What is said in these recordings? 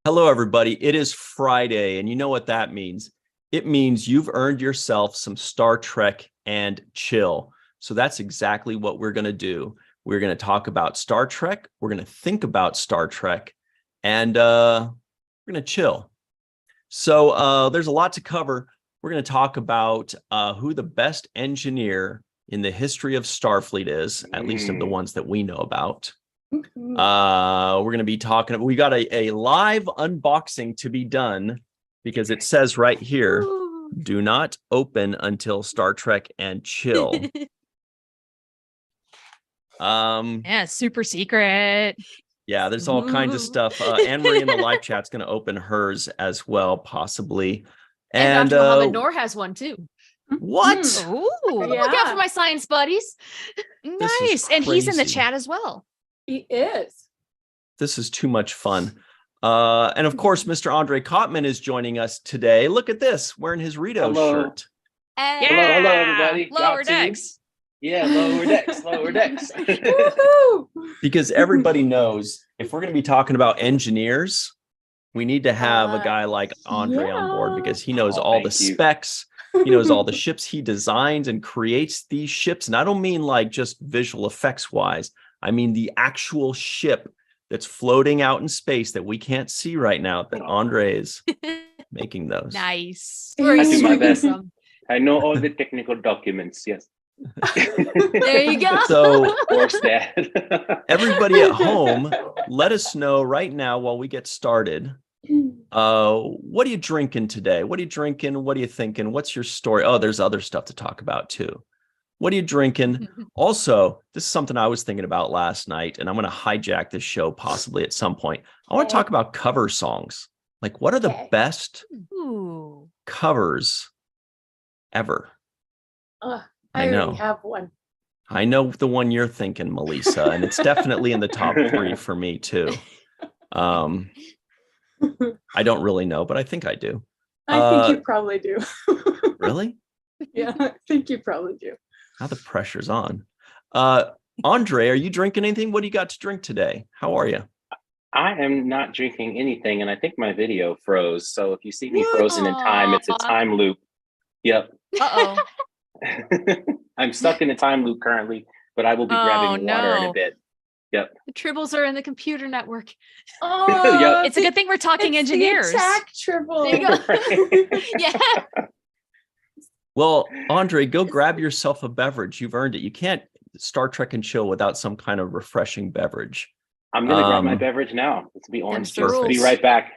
Hello, everybody. It is Friday, and you know what that means. It means you've earned yourself some Star Trek and chill. So that's exactly what we're going to do. We're going to talk about Star Trek. We're going to think about Star Trek, and we're going to chill. So there's a lot to cover. We're going to talk about who the best engineer in the history of Starfleet is, at least of the ones that we know about. We're going to be talking. We got a live unboxing to be done because it says right here, do not open until Star Trek and chill. Yeah, super secret. Yeah, there's all kinds of stuff. Anne-Marie in the live chat's going to open hers as well, possibly. And Dr. Mohammed Noor has one too. What? Ooh, Look out for my science buddies. Nice. And he's in the chat as well. He is. This is too much fun. And of course, Mr. Andre Kottman is joining us today. Look at this, wearing his Rito shirt. And Hello, everybody. Lower decks. Yeah, lower decks, lower decks. Because everybody knows if we're going to be talking about engineers, we need to have a guy like Andre on board because he knows all the specs. He knows all the ships. He designs and creates these ships. And I don't mean like just visual effects wise. I mean the actual ship that's floating out in space that we can't see right now, that Andre is making those. Nice. I do my best. I know all the technical documents, yes. There you go. So, Of course, Dad. everybody at home, let us know right now while we get started. What are you drinking today? What are you drinking? What are you thinking? What's your story? Oh, there's other stuff to talk about too. What are you drinking? Also, this is something I was thinking about last night, and I'm going to hijack this show possibly at some point. I want to talk about cover songs. Like, what are the best covers ever? I know. Have one. I know the one you're thinking, Melissa, and it's definitely in the top 3 for me too. I don't really know, but I think I do. I think you probably do. Really? Yeah, I think you probably do. Now the pressure's on. Andre, are you drinking anything? What do you got to drink today? How are you? I am not drinking anything, and I think my video froze. So if you see me frozen in time, it's a time loop. Yep. Uh-oh. I'm stuck in a time loop currently, but I will be grabbing water in a bit. Yep. The tribbles are in the computer network. Oh, Yep. It's a good thing we're talking engineers. The attack triple. There you go. Yeah. Well, Andre, go grab yourself a beverage. You've earned it. You can't Star Trek and chill without some kind of refreshing beverage. I'm going to grab my beverage now. Let's be orange juice. rules. Be right back.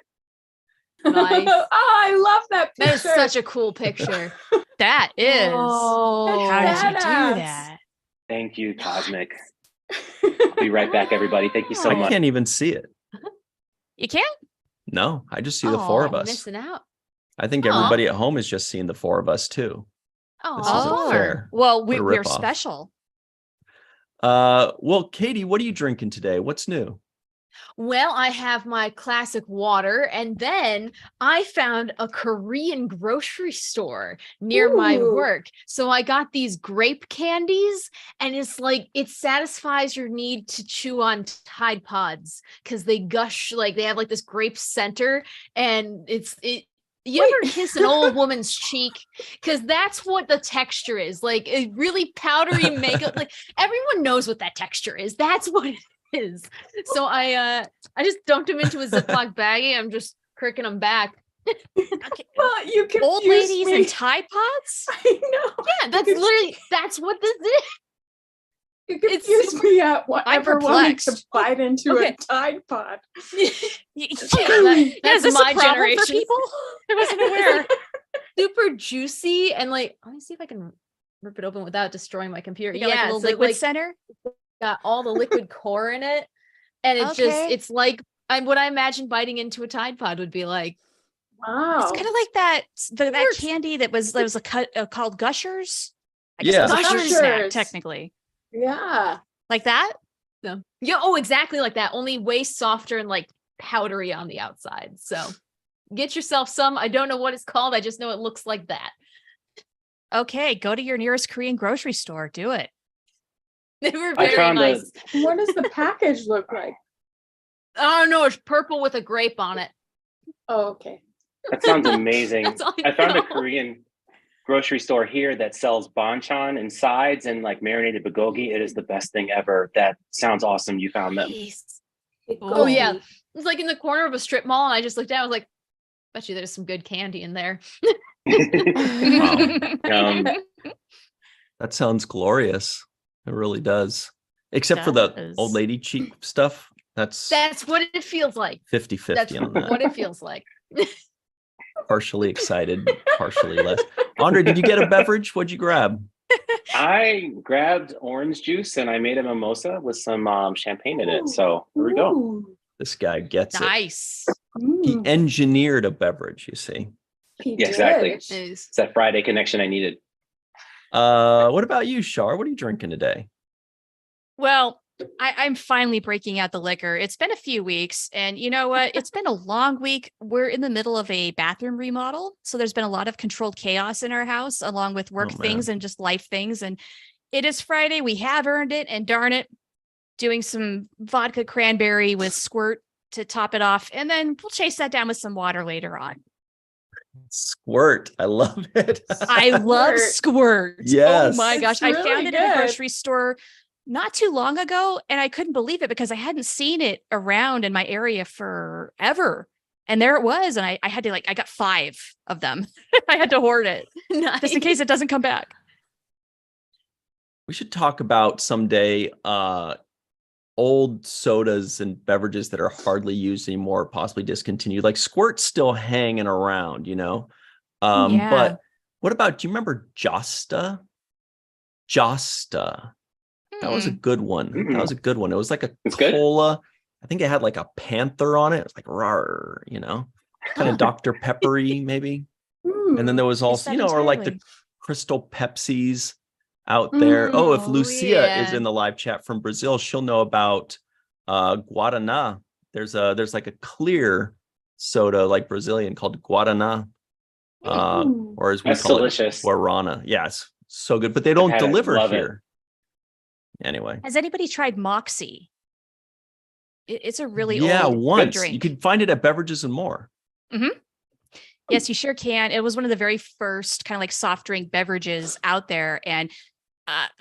Nice. Oh, I love that picture. That is such a cool picture. That is. Oh, How did you do badass. that? Thank you, Cosmic. I'll be right back, everybody. Thank you so I much. can't even see it. You can't? No, I just see the 4 of us. Missing out. I think everybody at home is just seeing the 4 of us too. This isn't Oh, fair. Well, What a we're ripoff. special. Well, Katie, what are you drinking today? What's new? well, I have my classic water, and then I found a Korean grocery store near my Ooh. work. So I got these grape candies, and it's like it satisfies your need to chew on Tide Pods because they gush, like they have like this grape center, and you ever kiss an old woman's cheek? Because that's what the texture is. Like a really powdery makeup. Like everyone knows what that texture is. That's what it is. So I just dumped them into a Ziploc baggie. I'm just cricking them back. Well, you can Old ladies and Tide Pods? I know. Yeah, that's what this is. You confused me at whatever wanting to perplexed. bite into Okay. a Tide Pod. Is That's this my a problem generation. for people? I wasn't aware. Super juicy and like, let me see if I can rip it open without destroying my computer. You got like a little it's like, liquid center? got all the liquid core in it, and it Okay. it's like what I imagine biting into a Tide Pod would be like. Wow. It's kind of like that Works. candy that was called Gushers. I Yeah. guess it was a fruit snack, Gushers. technically. Yeah. Like that? No. Yeah. Oh, exactly like that. Only way softer and like powdery on the outside. So get yourself some. I don't know what it's called. I just know it looks like that. Okay, go to your nearest Korean grocery store. Do it. They were I very found a- nice. What does the package look like? Oh no, it's purple with a grape on it. Oh, okay. That sounds amazing. That's all I found a know. Korean grocery store here that sells banchan and sides and like marinated bulgogi. It is the best thing ever. That sounds awesome. You found them. Nice. It Oh, Oh goes yeah, deep. it was like in the corner of a strip mall, and I just looked down. I was like, "Bet you there's some good candy in there." That sounds glorious. It really does. Except for the old Does. lady cheap stuff. That's That's what it feels like. 50-50 That's on that. what it feels like. Partially excited, partially less. Andre, did you get a beverage? What'd you grab? I grabbed orange juice and I made a mimosa with some champagne in it. So here we go. Ooh. This guy gets it. Nice. He Mm. engineered a beverage, you see. He Yeah, exactly. did. Nice. It's that Friday connection I needed. What about you, Shar? What are you drinking today? Well, I'm finally breaking out the liquor. It's been a few weeks, and you know what? It's been a long week. We're in the middle of a bathroom remodel, so there's been a lot of controlled chaos in our house, along with work Oh, things and just life things. And it is Friday. We have earned it, and darn it, doing some vodka cranberry with squirt to top it off, and then we'll chase that down with some water later on. Squirt. I love it. I love Squirt. squirt. Yes. Oh my It's gosh. I really found it in a good. grocery store not too long ago, and I couldn't believe it because I hadn't seen it around in my area forever. And there it was. And I had to I got 5 of them. I had to hoard it just in case it doesn't come back. We should talk about someday old sodas and beverages that are hardly used anymore, possibly discontinued. Like Squirt's still hanging around, you know. Yeah. But what about, do you remember Josta? Josta. That was a good one. That was a good one. It was like a It's good. cola. I think it had like a panther on it. It was like rawr, you know, kind of Dr. Peppery, maybe. And then there was also, that you know, or like the entirely. Crystal Pepsis out there. Oh, if Oh, Lucia is yeah. in the live chat from Brazil, she'll know about Guaraná. There's like a clear soda like Brazilian called Guaraná. Or as we That's call delicious. it, Guarana. Yes, so good. But they I've don't had it, deliver love it. here. Anyway. Has anybody tried Moxie? It's a really Yeah, old once. drink. You could find it at Beverages and More. Yes, you sure can. It was one of the very first kind of like soft drink beverages out there. And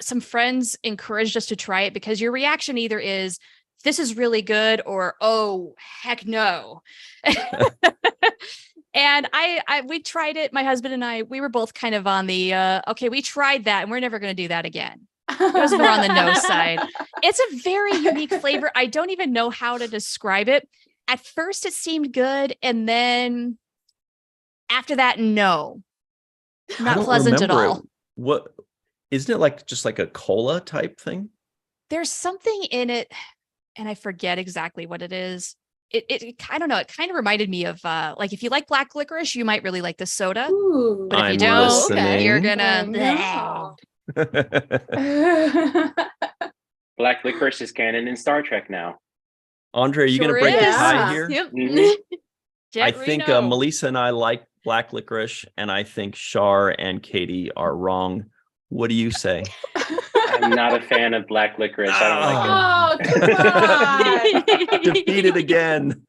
some friends encouraged us to try it because your reaction either is, this is really good, or, oh, heck no. And we tried it. My husband and I, we were both kind of on the, okay, we tried that and we're never going to do that again. It was more on the no side. It's a very unique flavor. I don't even know how to describe it. At first it seemed good. And then after that, no, I not don't pleasant at remember all. it. What, isn't it like just like a cola type thing? There's something in it, and I forget exactly what it is. It I don't know. It kind of reminded me of like if you like black licorice, you might really like the soda. Ooh. But if you I'm don't, okay. you're listening. gonna. Black licorice is canon in Star Trek now. Andre, are you going Sure to break the is. tie Yeah. here? Yep. Mhm. I Jet think Reno. Melissa and I like black licorice, and I think Shar and Katie are wrong. What do you say? I'm not a fan of black licorice. I don't like it. Oh, come on. Defeated again.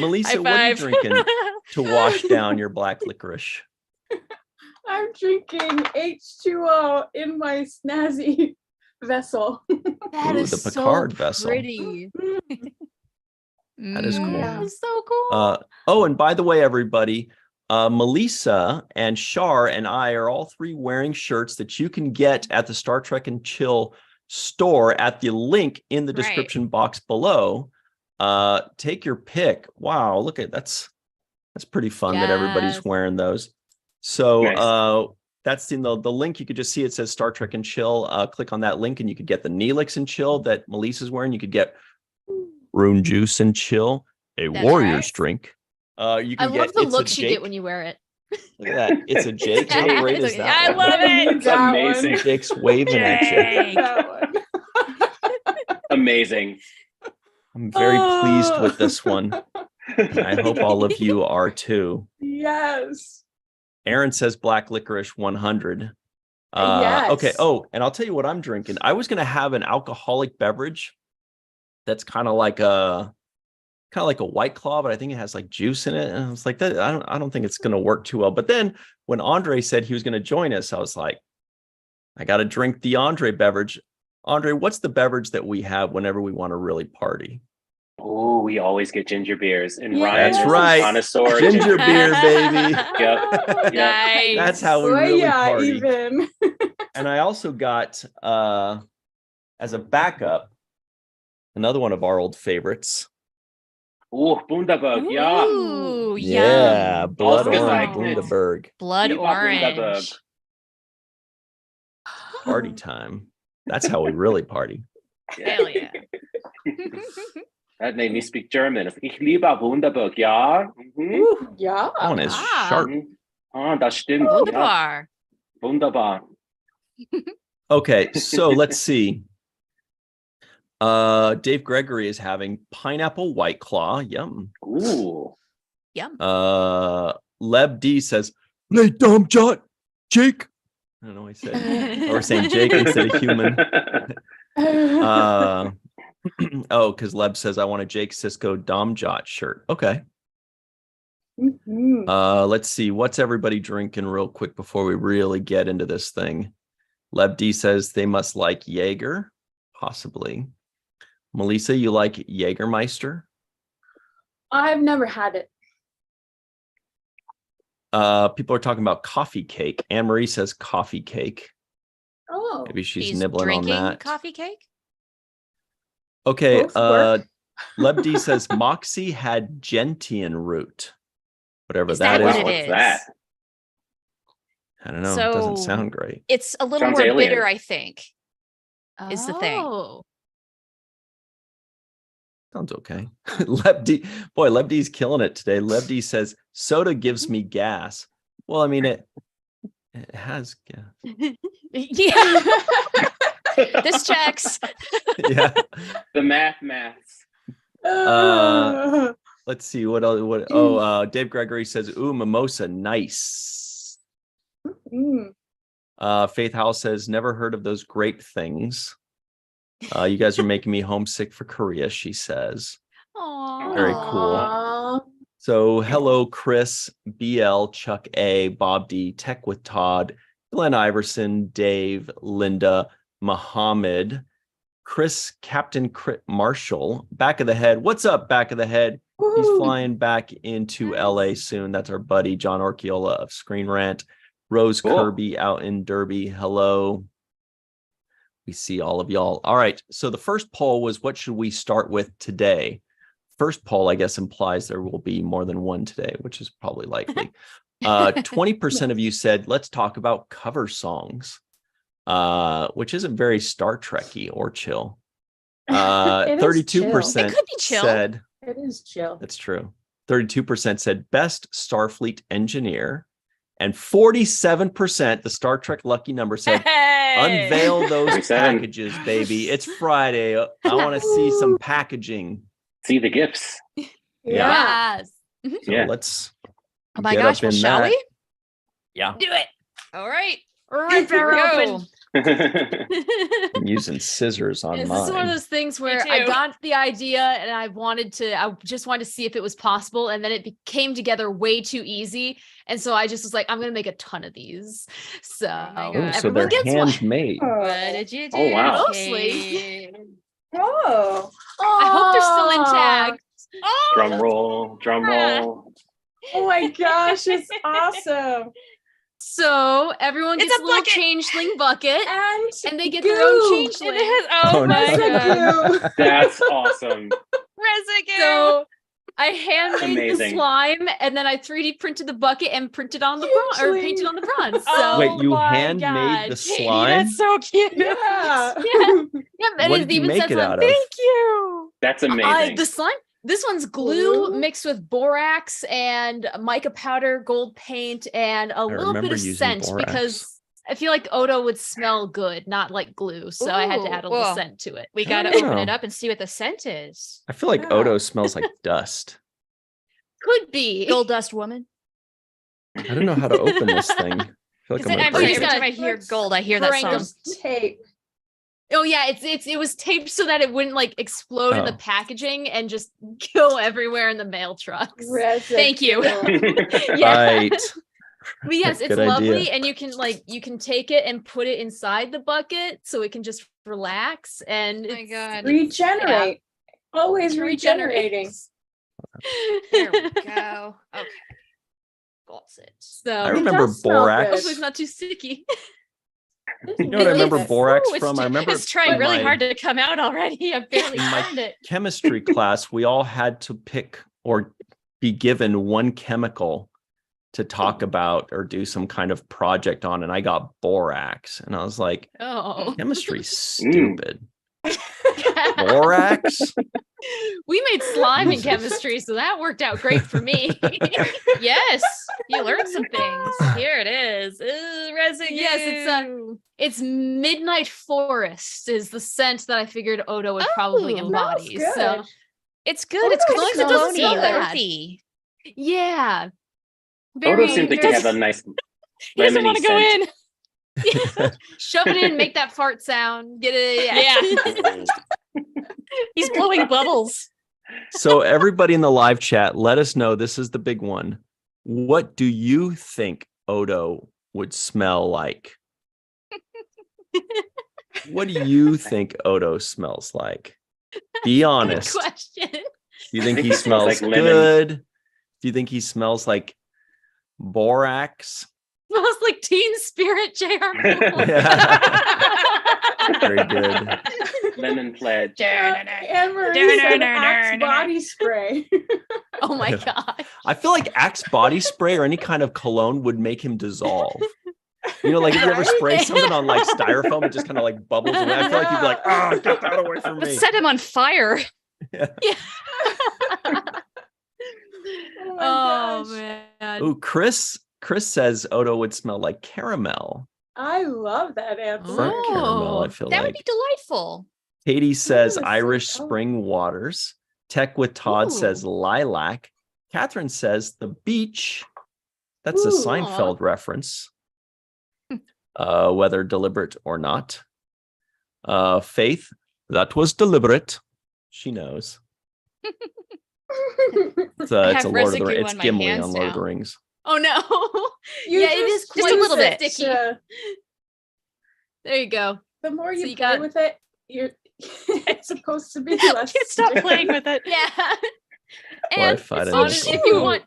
Melissa, High what are you five. drinking to wash down your black licorice? I'm drinking H2O in my snazzy vessel. That Ooh, is the so Picard vessel. pretty. That is cool. Yeah. So cool. Oh, and by the way, everybody, Melissa and Shar and I are all 3 wearing shirts that you can get at the Star Trek and Chill store at the link in the Right. description box below. Take your pick. Wow, look at that's pretty fun that everybody's Yes. wearing those. So Nice. that's in the link. You could just see it says Star Trek and Chill. Click on that link and you could get the Neelix and Chill that Melissa's wearing. You could get Rune Juice and Chill, a That's warrior's right. drink. You I can love get the it's a looks you Jake. get when you wear it. Look at that. It's a Jake. How Yeah, great it's is okay. that? I one? love it. It's That amazing. one. Jake's waving at you. Jake. That one. Amazing. I'm very pleased with this one. I hope all of you are too. Yes. Aaron says black licorice 100. Yes. Okay. Oh, and I'll tell you what I'm drinking. I was going to have an alcoholic beverage that's kind of like a kind of like a White Claw, but I think it has like juice in it. And I was like, that I don't think it's going to work too well. But then when Andre said he was going to join us, I was like, I got to drink the Andre beverage. Andre, what's the beverage that we have whenever we want to really party? Oh, we always get ginger beers, and Yeah. Ryan That's is a right. connoisseur of Ginger beer, baby. Yep. Nice. That's how we Well, really yeah, party. even. And I also got, as a backup, another one of our old favorites. Oh, Bundaberg, yeah. Ooh, Yeah, yum. blood Ausgezeichnet. orange Bundaberg. Blood Lieber orange. Bundaberg. Party time. That's how we really party. Hell yeah. That made me speak German. Ich liebe Bundaberg, ja. Mhm. Yeah. That one is Ah. sharp. Mhm. Ah, das stimmt. Ja. Wunderbar. Wunderbar. Okay, so let's see. Dave Gregory is having pineapple White Claw. Yum. Ooh. Yum. Leb D says, "Hey, dumb jot, Jake." I don't know what he said. Or we're saying Jake instead of human. Oh, because Leb says, I want a Jake Cisco Dom Jot shirt. Okay. Mhm. Let's see. What's everybody drinking real quick before we really get into this thing? Leb D says they must like Jaeger, possibly. Melissa, you like Jägermeister? I've never had it. People are talking about coffee cake. Anne Marie says coffee cake. Oh. Maybe she's He's nibbling on drinking that. coffee cake. Okay. Both work. Leb D says Moxie had gentian root. Whatever Is that that is. what it What's is? that? I don't know. It doesn't So- sound great. It's a little Sounds more alien. bitter, I think. Is the thing. Oh. Sounds okay. Leb D's killing it today. Leb D says soda gives me gas. Well, I mean it has gas. Yeah. This checks. Yeah. The maths. Let's see what else. Dave Gregory says, ooh, mimosa, nice. Mm. Faith House says, never heard of those grape things. You guys are making me homesick for Korea, she says. Aww. Very cool. Aw. So hello, Chris, BL, Chuck A, Bob D, Tech with Todd, Glenn Iverson, Dave, Linda, Muhammad, Chris, Captain Crit Marshall, Back of the Head. What's up, Back of the Head? He's Woo. flying back into LA soon. That's our buddy, John Orchiola of Screen Rant. Rose Cool. Kirby out in Derby. Hello. We see all of y'all. All right. So the first poll was, what should we start with today? First poll, I guess, implies there will be more than one today, which is probably likely. 20% of you said, let's talk about cover songs, which isn't very Star Trek-y or chill. It is 32% chill. It could be chill. said, It is chill. that's true. 32% said best Starfleet engineer. And 47%, the Star Trek lucky number, said, Hey. unveil those 37. packages, baby. It's Friday. I want to see some packaging. See the gifts. Yeah. Yes. So Yeah. let's Oh my get gosh. up Well, in shall that. we? Yeah. Do it. All right. Rip her open. I'm using scissors on This is one of mine. those things where too. I got the idea and I just wanted to see if it was possible. And then it came together way too easy. And so I just was like, I'm going to make a ton of these. So my Oh, God. so they're everyone gets one. handmade. What did you do? Oh, wow. Mostly. Kate? Oh. I hope they're still intact. Oh, Drum roll, drum roll. Oh my gosh, it's awesome. So everyone It's gets a a little bucket. changeling bucket And they get goo. their own it changeling. is. Oh, Oh, my no. God. Goo. That's awesome. Residue. So I handmade the Amazing. slime and then I 3D printed the bucket and printed on the bronze or Hugely. painted on the bronze. So Oh Wait, you my handmade God, the Katie, slime? That's so cute. Yeah. yeah, and What it did you even make says it on out of? Thank you. That's amazing. the slime. This one's glue Glue? mixed with borax and mica powder, gold paint, and a little bit remember of using scent borax. because I feel like Odo would smell good, not like glue. So I had to Ooh, add a little well, scent to it. We got to Oh. open it up and see what the scent is. I feel like Yeah. Odo smells like dust. Could be. Gold dust woman. I don't know how to open this thing. I feel like Because I'm gonna I'm break every it. time I hear Let's gold, I hear that crank song. 'em. There's tape. Oh yeah, it was taped so that it wouldn't like explode in the Oh. packaging and just go everywhere in the mail trucks. Thank you. Yeah. Right. But yes, it's Good lovely, idea. and you can take it and put it inside the bucket so it can just relax and Oh my God. Regenerate. Always It regenerating. There we go. Okay. Got it. So I remember does smell borax. hopefully it's not too sticky. You know what I remember It's- borax Ooh, it's, from? I remember it's trying in really my hard to come out already. I barely in my found it. chemistry class, we all had to pick or be given one chemical to talk about or do some kind of project on, and I got borax, and I was like, Oh. chemistry's stupid. Borax? We made slime in Jesus. chemistry, so that worked out great for me. Yes, you learned some things. Here it is. Residue. Yes, it's Midnight Forest is the scent that I figured Odo would probably Oh, embody. smells So good. it's good. It's Oh, kind it of smells cologne-y, good. earthy. yeah. Odo seems like he has a very- nice He doesn't lemony want to go scent. in. Shove it in, make that fart sound. Get it. Yeah. He's blowing bubbles. So everybody in the live chat, let us know. This is the big one. What do you think Odo would smell like? What do you think Odo smells like? Be Good honest. Do question. you think think he he smells smells like lemon. good? Do you think he smells like borax? Smells like Teen Spirit, J.R. Very good. Lemon pledge. Anne Marie said Axe body spray. Oh my god. I feel like Axe body spray or any kind of cologne would make him dissolve. You know, like if you ever spray Right? something on like styrofoam, it just kind of like bubbles away. I feel like you'd be like, oh, get that away from Let's me. set him on fire. Oh gosh. man. Ooh, Chris says Odo would smell like caramel. I love that answer. Burnt caramel, I Oh, feel That would like. be delightful. Katie says gonna say- Irish oh. spring waters. Tech with Todd says Ooh. lilac. Catherine says the beach. That's a Ooh. Seinfeld reference. Whether deliberate or not. Faith, that was deliberate. She knows. It's I a have Lord of the residue Rings. It's on my Gimli hands on Lord of the now. Rings. Oh no. You Yeah, it is just a quite little bit. sticky. to- There you go. the more So you you play got- with it, you're it's supposed to be less. Can't stop playing with it. Yeah. Or I And fight honest, an if you nickel. want,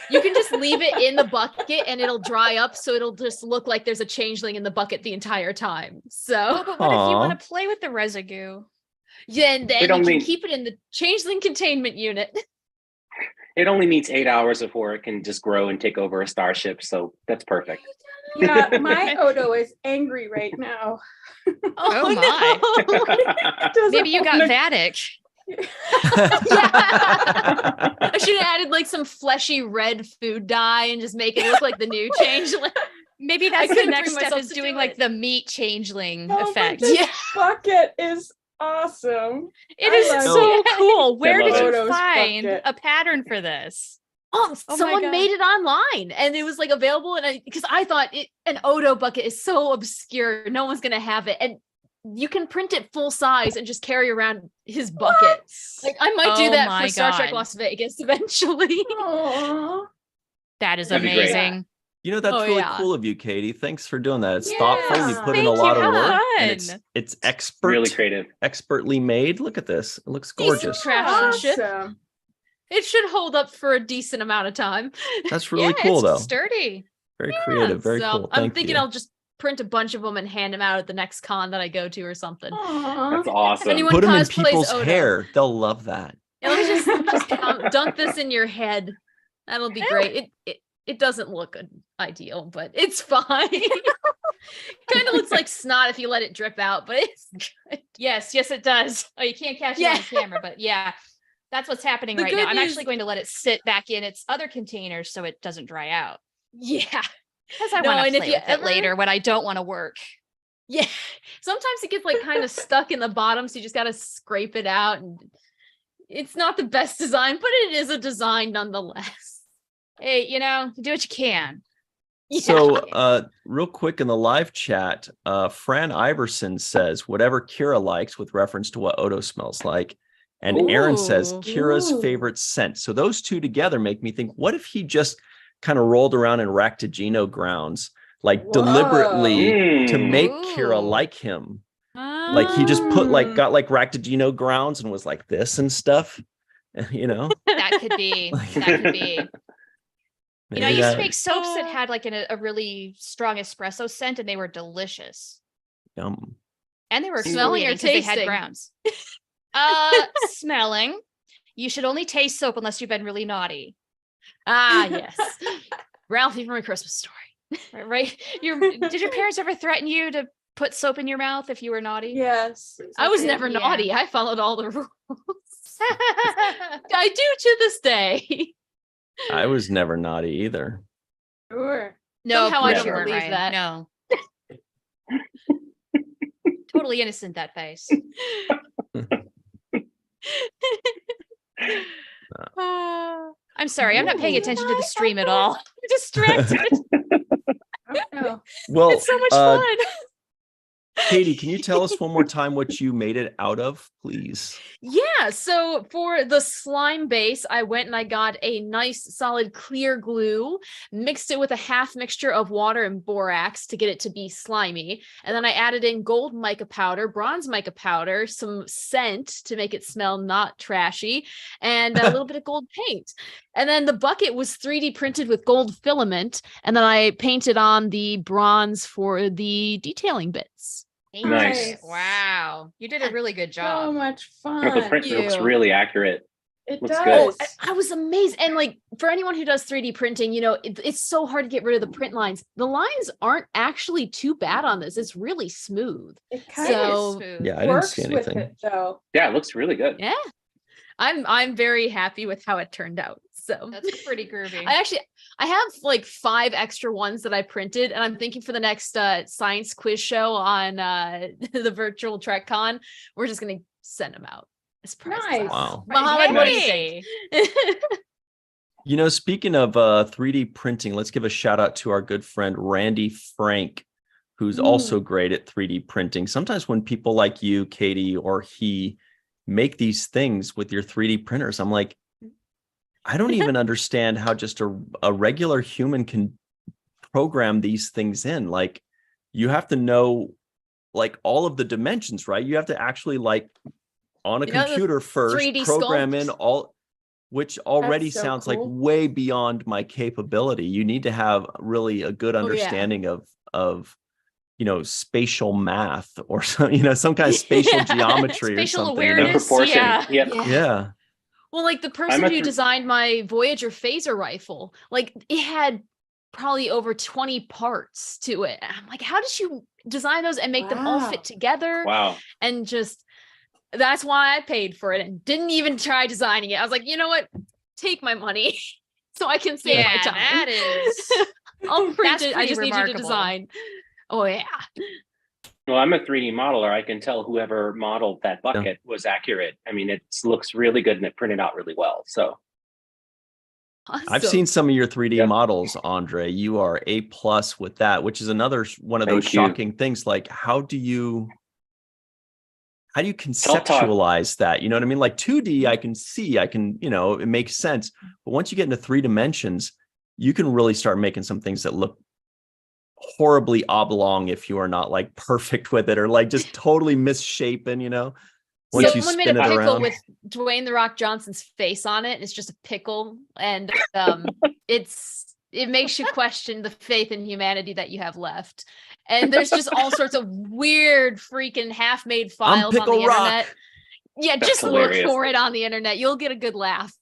you can just leave it in the bucket and it'll dry up, so it'll just look like there's a changeling in the bucket the entire time. Oh, So but what if you Aw. want to play with the residue? yeah, and then It you can only- keep it in the changeling containment unit. It only needs 8 hours before it can just grow and take over a starship, so that's perfect. Yeah, my Odo is angry right now. Oh my. Doesn't Maybe you got wanna- Vatic. I should have added like some fleshy red food dye and just make it look like the new changeling. Maybe I that's the couldn't next bring step myself is to doing do like it. the meat changeling Oh, but effect. this Yeah. bucket is awesome. It I is love so it. cool. Where love did you it. Odo's find bucket. a pattern for this? Oh, Oh my someone God. made it online and it was like available. And because I thought an Odo bucket is so obscure, no one's gonna have it. And you can print it full size and just carry around his bucket. Like I might do Oh that my for Star Trek God. Las Vegas eventually. Aww. That is That'd be great. amazing. You know, that's Oh, really yeah. cool of you, Katie. Thanks for doing that. It's thoughtful. You Yeah. put in a Thank lot you. of How work. And fun. it's Really creative. expertly made. Look at this. It looks gorgeous. Craftsmanship. Awesome. It should hold up for a decent amount of time. That's really Yeah, cool, it's though. sturdy. Very creative. Very So cool. I'm Thank thinking you. I'll just print a bunch of them and hand them out at the next con that I go to or something. Aww. That's awesome. anyone- Put them in cosplays people's Odo. hair. They'll love that. Yeah, let me just dunk this in your head. That'll be great. It doesn't look ideal, but it's fine. Kind of looks like snot if you let it drip out, but it's good. Yes, it does. Oh, you can't catch it Yeah. on camera, but yeah, that's what's happening The right now. good I'm news- actually going to let it sit back in its other containers so it doesn't dry out. Yeah. Because I No, want and to if play you with it ever- later when I don't want to work. Yeah. Sometimes it gets like kind of stuck in the bottom, so you just got to scrape it out. And it's not the best design, but it is a design nonetheless. Hey, do what you can. So, real quick in the live chat, Fran Iverson says whatever Kira likes with reference to what Odo smells like. And Aaron says Ooh. Kira's favorite scent. So those two together make me think, what if he just kind of rolled around in Ractagino grounds, like deliberately to make Kira Ooh. like him? Like he just got like Ractagino grounds and was like this and stuff, you know? That could be. That could be. You know, I Maybe used to that- make soaps that had like a really strong espresso scent, and they were delicious. Yum. And they were Smelling or exfoliating 'cause they had tasting? grounds. Smelling. You should only taste soap unless you've been really naughty. Ah, yes. Ralphie from A Christmas Story. Right? Did your parents ever threaten you to put soap in your mouth if you were naughty? Yes. I was never Yeah. naughty. I followed all the rules. I do to this day. I was never naughty either. Sure. No, Somehow of I course don't you weren't, believe Ryan. that. No. Totally innocent, that face. I'm sorry, I'm not paying attention to the stream at all. I'm distracted. No. Well, It's so much fun. Katie, can you tell us one more time what you made it out of, please? Yeah, so for the slime base, I went and I got a nice solid clear glue, mixed it with a half mixture of water and borax to get it to be slimy. And then I added in gold mica powder, bronze mica powder, some scent to make it smell not trashy, and a little bit of gold paint. And then the bucket was 3D printed with gold filament, and then I painted on the bronze for the detailing bits. Nice. Wow. You did a really good So job. much The fun. print looks you. really accurate. It looks does. good. I was amazed. And like for anyone who does 3D printing, you know, it's so hard to get rid of the print lines. The lines aren't actually too bad on this. It's really smooth. It kind So- of Smooth. Yeah, I didn't works see with anything. it though. Yeah, it looks really good. Yeah. I'm very happy with how it turned out. So That's pretty groovy. I have like 5 extra ones that I printed, and I'm thinking for the next science quiz show on the virtual TrekCon, we're just gonna send them out as prizes. Nice. Wow. Mohammed, what do you Hey. think? You know, speaking of 3D printing, let's give a shout out to our good friend Randy Frank, who's also great at 3D printing. Sometimes when people like you, Katie, or he make these things with your 3D printers, I'm like, I don't even understand how just a regular human can program these things in. Like, you have to know like all of the dimensions, right? You have to actually like on a You know, the computer first 3D program in sculpt. all, which already so sounds like cool. way beyond my capability. You need to have really a good yeah. understanding of you know, spatial math or some, you know, some kind of spatial Yeah. geometry or Spatial something. And awareness. proportion. Yeah. Yep. Yeah. Well, like the person a who thr- designed my Voyager phaser rifle, like it had probably over 20 parts to it. And I'm like, how did you design those and make them all Wow. fit together? Wow. And just that's why I paid for it and didn't even try designing it. I was like, you know what? Take my money so I can save my Yeah, time. that is. I'll print That's it. I pretty just need you to remarkable. design. Oh yeah. Well, I'm a 3D modeler. I can tell whoever modeled that bucket was accurate. I mean, it looks really good and it printed out really well. So I've Awesome. seen some of your 3D Yep. models, Andre. You are A+ with that, which is another one of those Thank you. shocking things. Like, how do you Self-taught. conceptualize that? You know what I mean? Like 2D, I can see, you know, it makes sense. But once you get into 3 dimensions, you can really start making some things that look horribly oblong if you are not like perfect with it, or like just totally misshapen, you know, once you Someone made spin a it pickle around. with Dwayne the Rock Johnson's face on it. It's just a pickle, and it makes you question the faith in humanity that you have left. And there's just all sorts of weird, freaking half-made files on the Pickle Rock. internet. Yeah, That's just hilarious. look for it on the internet. You'll get a good laugh.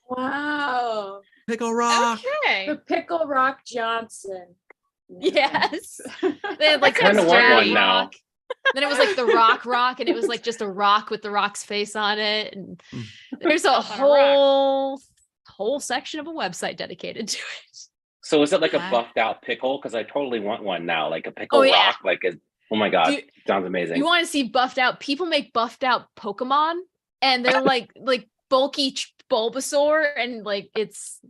Wow. Pickle Rock. Okay. The Pickle Rock Johnson. Yes. They had like I kinda some want dirty one now. rock. Then it was like the rock, and it was like just a rock with the rock's face on it. And there's a Yourself on a rock. whole section of a website dedicated to it. So is it like a Wow. buffed out pickle? Because I totally want one now, like a pickle yeah. rock. Like, oh my god, Dude, sounds amazing. You want to see buffed out? People make buffed out Pokemon, and they're like bulky Bulbasaur, and like it's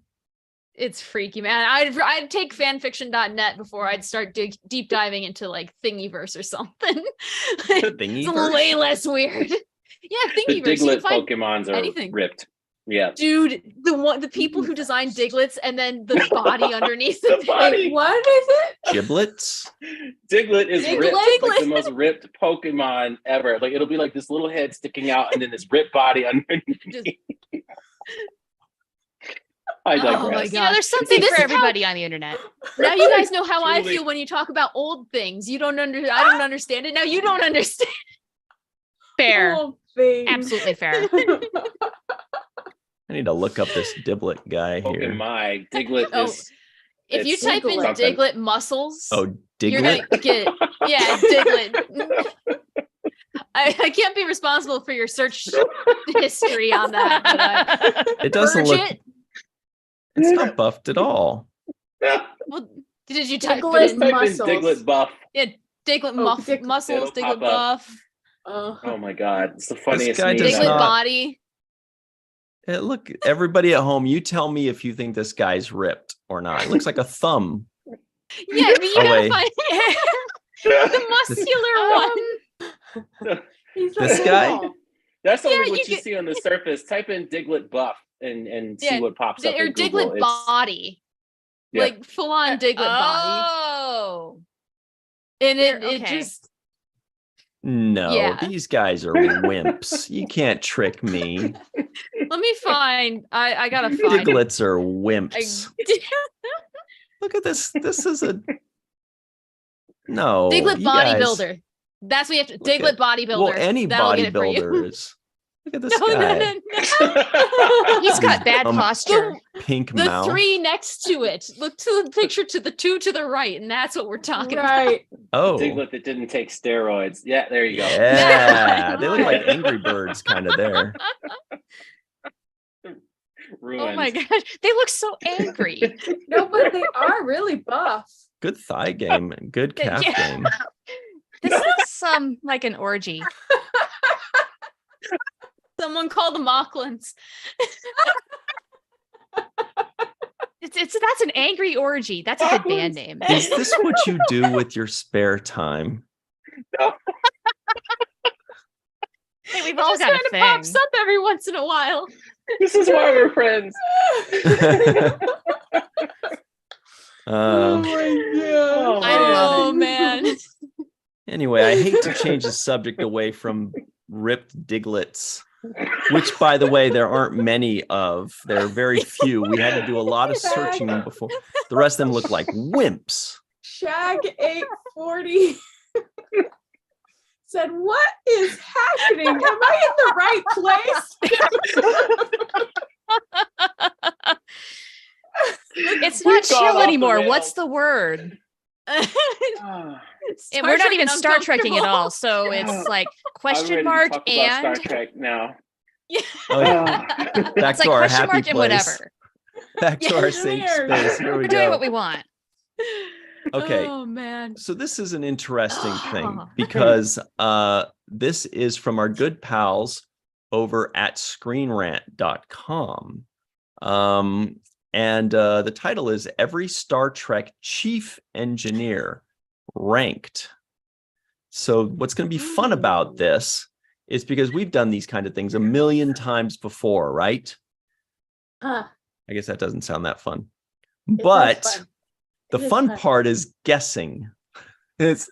It's freaky, man. I'd take fanfiction.net before I'd start deep diving into like Thingiverse or something. It's way less weird. Yeah, The Thingiverse. You can Diglett find Pokemons are anything. ripped. Yeah. Dude, the people who designed Diglets and then the body underneath it. body. Wait, what is it? Giblets. Diglett is Diglett. ripped, like the most ripped Pokemon ever. Like it'll be like this little head sticking out and then this ripped body underneath. Just- I Oh digress. my You know, there's something See, this for is everybody on the internet. Now you guys know how I Truly. feel when you talk about old things. I don't understand it. Now you don't understand. Fair. Oh, thing. Absolutely fair. I need to look up this Diblet guy Oh here. my, Diglett Oh, is. If you it's type in something. Diglett muscles, Oh, you're Diglett. gonna get Diglett. I can't be responsible for your search history on that. But It doesn't purge look. it. It's not buffed at all. Well, did you type Diglett it in? Type muscles. in Diglett buff. Yeah, Diglett muscles, It'll Diglett pop up. buff, Oh my god, it's the funniest guy meme does Diglett ever. not- body. Look, everybody at home, you tell me if you think this guy's ripped or not. It looks like a thumb. Yeah, but you Oh, gotta wait. find the muscular one. He's This like, guy? oh, That's only Yeah, what you you see on the surface. Type in Diglett buff and see Yeah, what pops up. Or in Google. Diglett It's- body, yeah. like full on Diglett body, Oh. and it Okay. just No, Yeah. these guys are wimps. You can't trick me. let me find. I gotta find. Diglets are I- wimps. Look at this. This is a no. Diglett you guys- bodybuilder. That's what you have to. Look Diglett at- bodybuilder. Well, any That'll get it for you. bodybuilder is. Look at this No, guy. no. He's got bad Um, posture. Pink The mouth. 3 next to it. Look to the picture to the 2 to the right, and that's what we're talking about. right. Oh, Diglett that didn't take steroids. Yeah, there you go. yeah. They look like Angry Birds kind of there. Ruined. Oh my gosh. They look so angry. No, but they are really buff. Good thigh game and good calf Yeah. game. This is like an orgy. Someone call the Mocklins. That's an angry orgy. That's a good band name. Is this what you do with your spare time? Hey, we've It all just got a kind of thing. pops up every once in a while. This is why we're friends. Oh Um, my god. Oh man. anyway, I hate to change the subject away from ripped Diglets, which, by the way, there aren't many of. There are very few. We had to do a lot of searching before. The rest of them look like wimps. Shag 840 said, "What is happening? Am I in the right place?" It's We've not gone chill off the anymore. rails. What's the word? Ah, And we're not Trek even and Star Trekking at all. uncomfortable. So it's like I'm question ready to mark talk about Star and Trek now. Oh, yeah. Ah. Back it's like to our question happy mark and place. whatever. Back to Yeah, our it's safe weird. space. Here we We're doing go. what we want. Okay. Oh man. So this is an interesting thing because this is from our good pals over at screenrant.com. And the title is Every Star Trek Chief Engineer Ranked. So what's going to be fun about this is because we've done these kind of things a million times before, right? Ah, I guess that doesn't sound that fun. it is But fun. the It is fun fun. part is guessing. It's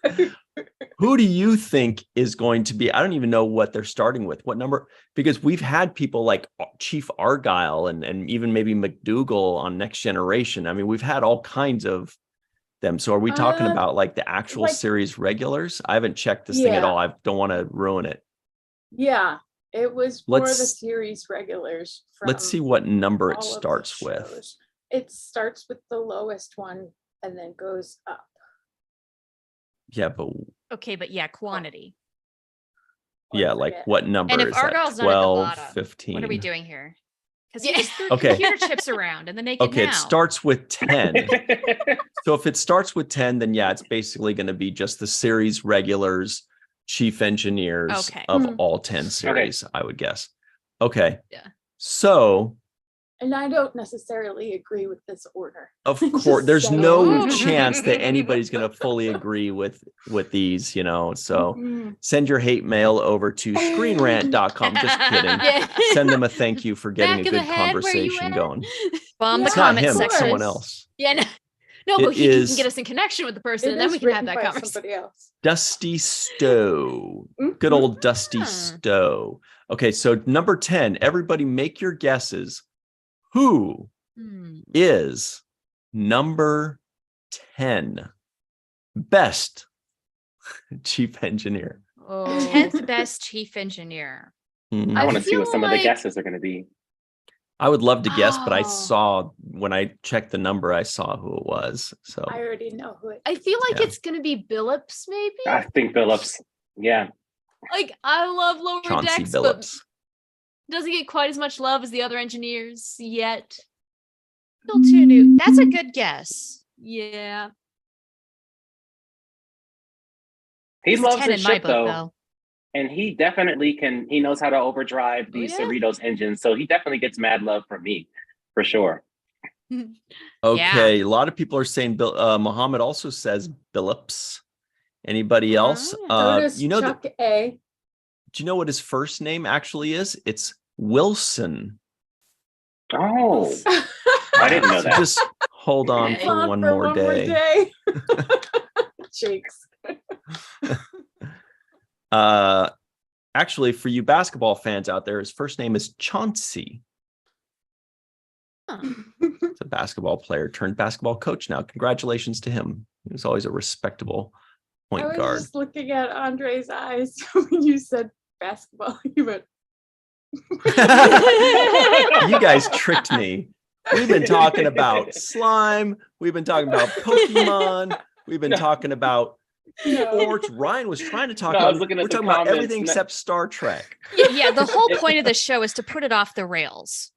who do you think is going to be? I don't even know what they're starting with. What number? Because we've had people like Chief Argyle and even maybe McDougal on Next Generation. I mean, we've had all kinds of them. So are we talking about like the actual like- series regulars? I haven't checked this thing at Yeah. all. I don't want to ruin it. Yeah, it was for the Let's- series regulars. Let's see from what number it all of the starts with. shows. It starts with the lowest one and then goes up. Yeah, but Okay, but yeah, quantity. Or yeah, like forget. what number And if is that? Argyle's not at the 12, bottom, 15. What are we doing here? Because Yeah. he just threw Okay. computer chips around and then they can Okay, now. it starts with 10. So if it starts with 10, then yeah, it's basically going to be just the series regulars, chief engineers Okay. of Mhm. all 10 series, I would guess. Okay. Yeah. So And I don't necessarily agree with this order. Of Just course, there's saying. no chance that anybody's going to fully agree with these, you know. So Mm. send your hate mail over to screenrant.com. Just kidding. Yeah. Send them a thank you for getting Back a of the good head, where you conversation at? going. Bomb the It's not comment him, it's someone section. else. Yeah, no, It but he can is- get us in connection with the person, It and then is we can have written that by conversation. somebody else. Dusty Stowe. Good Mhm. old Dusty Huh. Stowe. Okay, so number 10, everybody make your guesses. Who is number 10 best chief engineer? Oh. 10th best chief engineer. Mhm. I I want to see what feel some of the like- guesses are going to be. I would love to guess, but I Oh. saw when I checked the number, I saw who it was. So I already know who it I feel like Yeah. it's gonna be Billups, maybe. I think Phillips. Yeah. Like I love Lower Chauncey Decks, but Billups. doesn't get quite as much love as the other engineers yet. Still too new. That's a good guess. Yeah. He He's a loves 10 his in my ship, book, though. And he definitely can. He knows how to overdrive these yeah? Cerritos engines. So he definitely gets mad love from me, for sure. Okay, a lot of people are saying Muhammad also says Billups. Anybody else? So does You know, Chuck A. do you know what his first name actually is? It's Wilson. Oh, I didn't know So that. just hold on Okay. for On one for more one more day. day. Cheeks. Actually, for you basketball fans out there, his first name is Chauncey. He's a basketball player turned basketball coach now. Congratulations to him. He was always a respectable I point was guard. just looking at Andre's eyes when you said basketball. You went, You guys tricked me. We've been talking about slime. We've been talking about Pokemon. We've been talking about sports. Ryan was trying to talk No, I about. was looking at We're the talking about comments. everything except Star Trek. Yeah, the whole point of the show is to put it off the rails.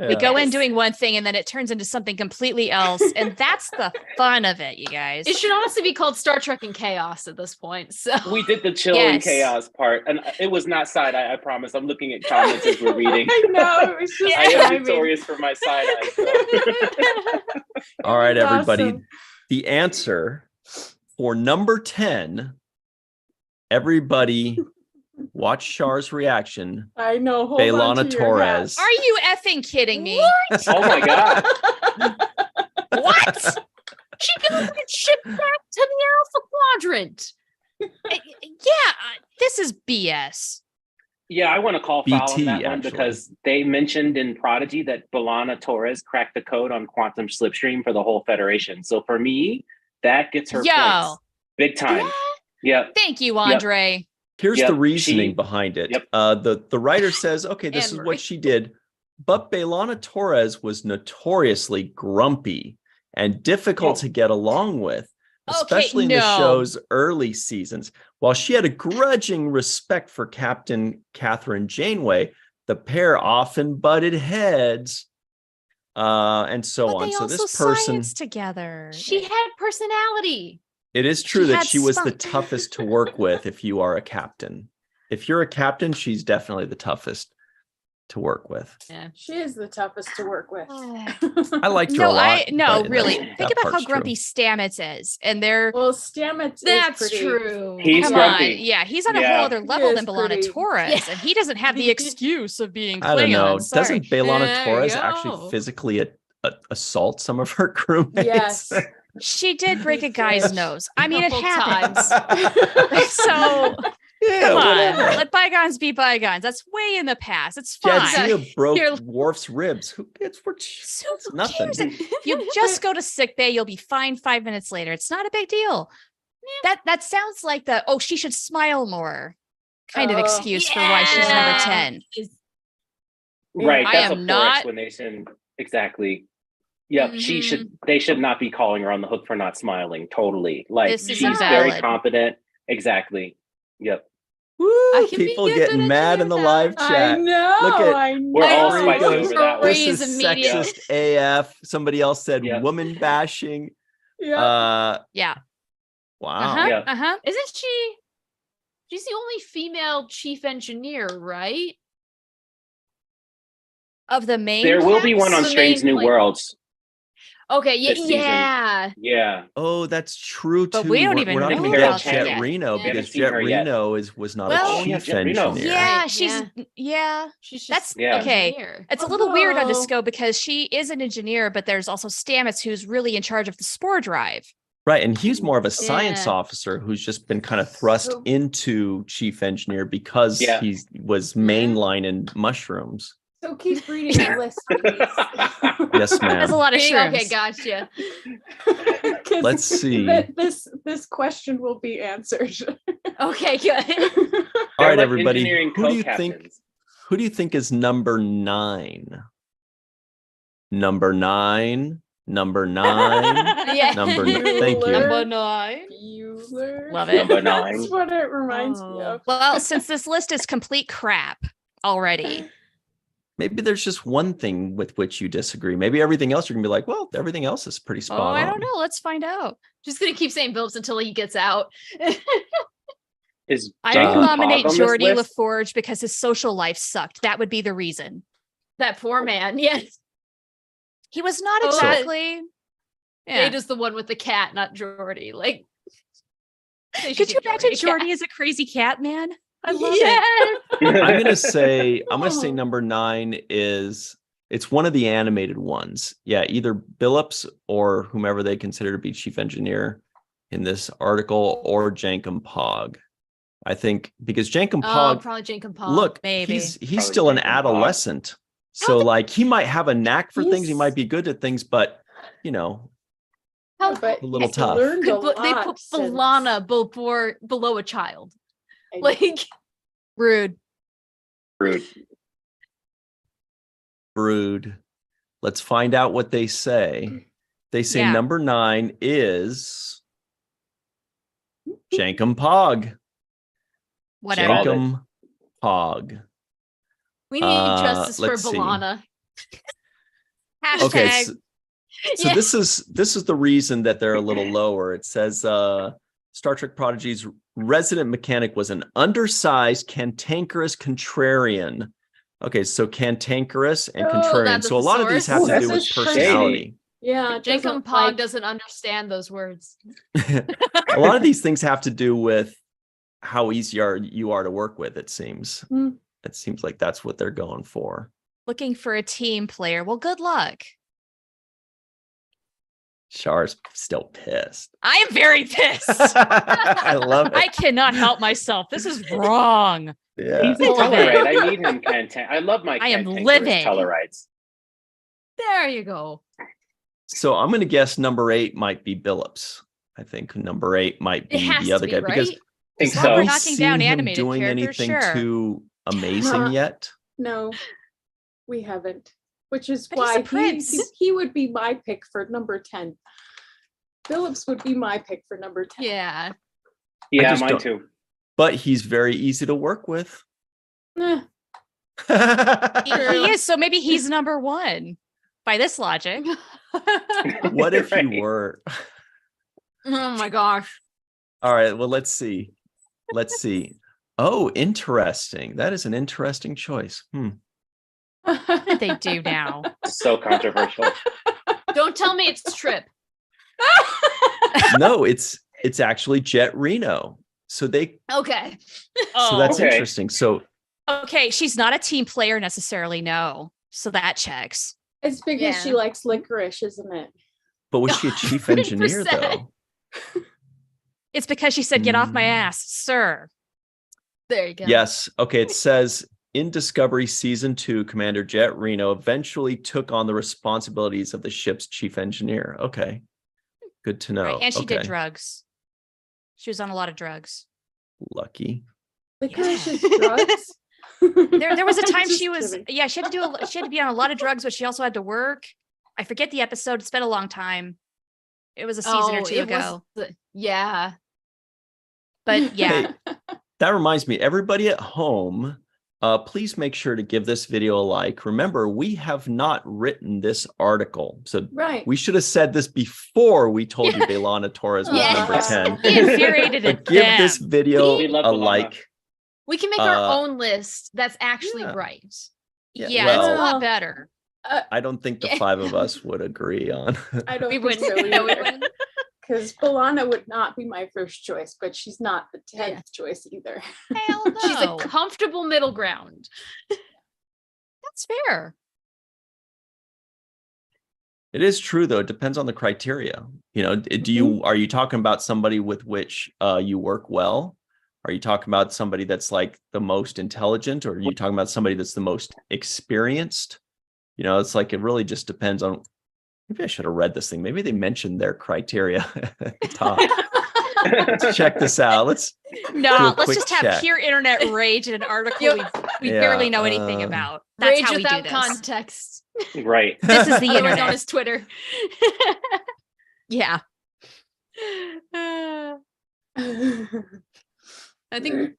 We go in doing one thing and then it turns into something completely else. And that's the fun of it, you guys. It should honestly be called Star Trek in Chaos at this point. So We did the chill and Yes. chaos part, and it was not side eye. I promise. I'm looking at comments as we're reading. I know. It was just I am timing. victorious for my side eye. All right, That's everybody. awesome. The answer for number 10, everybody watch Char's reaction. I know. Hold on Bailana to your hat. Torres. Are you effing kidding me? Oh my god! what? She can get shipped back to the Alpha Quadrant. This is BS. Yeah, I want to call foul on BT, that one actually. because they mentioned in Prodigy that Bailana Torres cracked the code on quantum slipstream for the whole Federation. So for me, that gets her Yo. points big time. Yep. Thank you, Andre. Here's Yep, the reasoning she- behind it. yep. The writer says, okay, this is Anne-Marie. what she did. But Bailana Torres was notoriously grumpy and difficult Oh. to get along with, Okay, especially in the no. show's early seasons. While she had a grudging respect for Captain Catherine Janeway, the pair often butted heads, and so But on. they So also this person, scienced together. She had personality. it is true she that had she was the spunk. toughest to work with if you are a captain. If you're a captain, she's definitely the toughest to work with. Yeah. She is the toughest to work with. I liked her a lot. but really. that Think about how part's true. grumpy Stamets is, and they're Well, Stamets That's is pretty. true. He's come grumpy. on, yeah, he's on a Yeah. whole other He level is than B'Elanna pretty- Torres, Yeah. and he doesn't have the excuse of being Klingon. I don't know. Sorry. Doesn't Bailana There you Torres go. actually physically assault some of her crewmates? Yes. She did break a He guy's did. nose. I mean, it Couple happens. times. So Yeah, come on, whatever. let bygones be bygones. That's way in the past. It's fine. Jadzia broke Here- Worf's ribs. Who gets for So it's who nothing. cares? You just go to sick bay. You'll be fine 5 minutes later. It's not a big deal. That sounds like the she should smile more kind of Oh. excuse for why she's number Yeah. 10. Right. I That's a am poor not- explanation. Exactly. Yep. Mhm. They should not be calling her on the hook for not smiling. Totally. Like This is she's very invalid. competent. Exactly. Yep. Woo, I can be people good getting at mad in the engineer live now. I chat. know. Look at- I know. We're all Avery spicy goes, over that one. This Raise is immediate- sexist AF. Somebody else said Yep. woman bashing. Yeah. Yeah. Wow. Uh-huh. Yeah. Uh-huh. Isn't she's the only female chief engineer, right? Of the main There will be one on The Strange main, New like- Worlds Okay, yeah, this season. yeah. Yeah. Oh, that's true too. But we don't even We're not know going to about get that Jet yet. Reno Yeah. because Haven't seen Jet her yet. Reno was not Well, a Oh, yeah, chief Jet Reno. engineer. Yeah, Right, she's yeah. She's That's just Yeah. okay. engineer. It's a little weird on Oh. Disco because she is an engineer, but there's also Stamets who's really in charge of the spore drive. Right. And he's more of a science Yeah. officer who's just been kind of thrust So- into chief engineer because Yeah. he was mainline in mushrooms. So keep reading the list, please. Yes, ma'am. Has a lot of shrooms. Okay, gotcha. 'Cause Let's see. This question will be answered. Okay, good. All They're right, like everybody. engineering Who do you think? co-captains. Who do you think is number 9? Number 9. Number 9. Yeah. Number. Thank you. Number 9. Bueller. Love it. Number 9. That's what it reminds me Oh. of. Well, since this list is complete crap already, Maybe there's just one thing with which you disagree. Maybe everything else you're gonna be like, well, everything else is pretty spot on. I don't know. Let's find out. Just gonna keep saying Phillips until he gets out. Is I Jacob will Hogg nominate on this Geordie list? LaForge because his social life sucked. That would be the reason. That poor man. Yes. He was not Oh, exactly. Yeah. Jade is the one with the cat, not Jordy. Like, they should Could you give imagine a cat. Geordie as a crazy cat man? I love it. Yes. I'm gonna say Oh. number 9 is it's one of the animated ones. Yeah, either Billups or whomever they consider to be chief engineer in this article, or Jankum Pog. I think because Jankum Oh, Pog, probably Jacob Paul. look, Maybe. he's Probably still an Jankum Pog. adolescent. So like he might have a knack for things, he He's- might be good at things, but you know, How But a little he's tough. learned a could they lot put since- Balana below a child? I- Like, Rude. Rude. brood. Let's find out what they say. They say Yeah. number 9 is Jankum Pog. Whatever. Solid. Jankum Pog. we need justice for let's see. Balana. Hashtag. Okay, so Yeah. this is the reason that they're a little lower. It says Star Trek Prodigy's resident mechanic was an undersized, cantankerous contrarian. Okay, so cantankerous and Oh, contrarian. that's So a lot of these have source. to Ooh, do that's with a personality. Yeah, it Jacob doesn't Pog like- doesn't understand those words. A lot of these things have to do with how easy you are to work with, it seems. Hmm. It seems like that's what they're going for. Looking for a team player. Well, good luck. Char's still pissed. I am very pissed. I love it. I cannot help myself. This is wrong. Yeah. He's a Full of it. Tellarite. I need him I love my I am cantankerous living. Tellarites. There you go. So I'm going to guess number 8 might be Billups. I think number 8 might It be has the to other be, guy right? because Think Well, so. we're have we knocking down seen him animated doing characters, anything sure. too amazing yet? No, we haven't. Which is But he's why a prince. he would be my pick for number 10. Phillips would be my pick for number 10. Yeah. Yeah, just mine don't- too. But he's very easy to work with. Eh, He is. So maybe he's number 1 by this logic. What if Right. you were? Oh my gosh. All right, well, let's see. Let's see. Oh, interesting. That is an interesting choice. What did they do now? So controversial. Don't tell me it's Trip. No, it's actually Jet Reno. So Okay. so that's Okay. interesting. So Okay, she's not a team player necessarily, no. So that checks. It's because she Yeah. likes licorice, isn't it? but was she a chief engineer 100%. though? It's because she said, "Get off my Hmm. ass, sir." There you go. Yes. Okay. It says in Discovery Season 2, Commander Jet Reno eventually took on the responsibilities of the ship's chief engineer. Okay. Good to know. Right, and she did Okay. drugs. She was on a lot of drugs. Lucky. Licorice Yeah. is drugs. There was a time Just she was kidding. yeah, she had to be on a lot of drugs, but she also had to work. I forget the episode. It's been a long time. It was a season or two it was ago. yeah. But yeah. Hey, that reminds me, everybody at home, please make sure to give this video a like. Remember, we have not written this article. So Right. we should have said this before we told you Belana Torres was Yes. number 10. He infuriated But at give them. this video We love a Belana. like. We can make our Uh, own list that's actually yeah. right. Yeah, Yeah, that's a well- lot better. I don't think the Yeah. 5 of us would agree on. I don't We think wouldn't. so No, we either. wouldn't. Because Balana would not be my first choice, but she's not the 10th Yeah. choice either. Hell no. She's a comfortable middle ground. That's fair. It is true though. It depends on the criteria. You know, are you talking about somebody with which you work well? Are you talking about somebody that's like the most intelligent, or are you talking about somebody that's the most experienced? You know, it's like it really just depends on. Maybe I should have read this thing. Maybe they mentioned their criteria at the top. Let's check this out. Let's do No, a let's quick just have check. pure internet rage in an article Yep. we Yeah, barely know anything about. That's Rage how we do without this. context. Right. This is the Otherwise known internet. as Twitter. Yeah. I think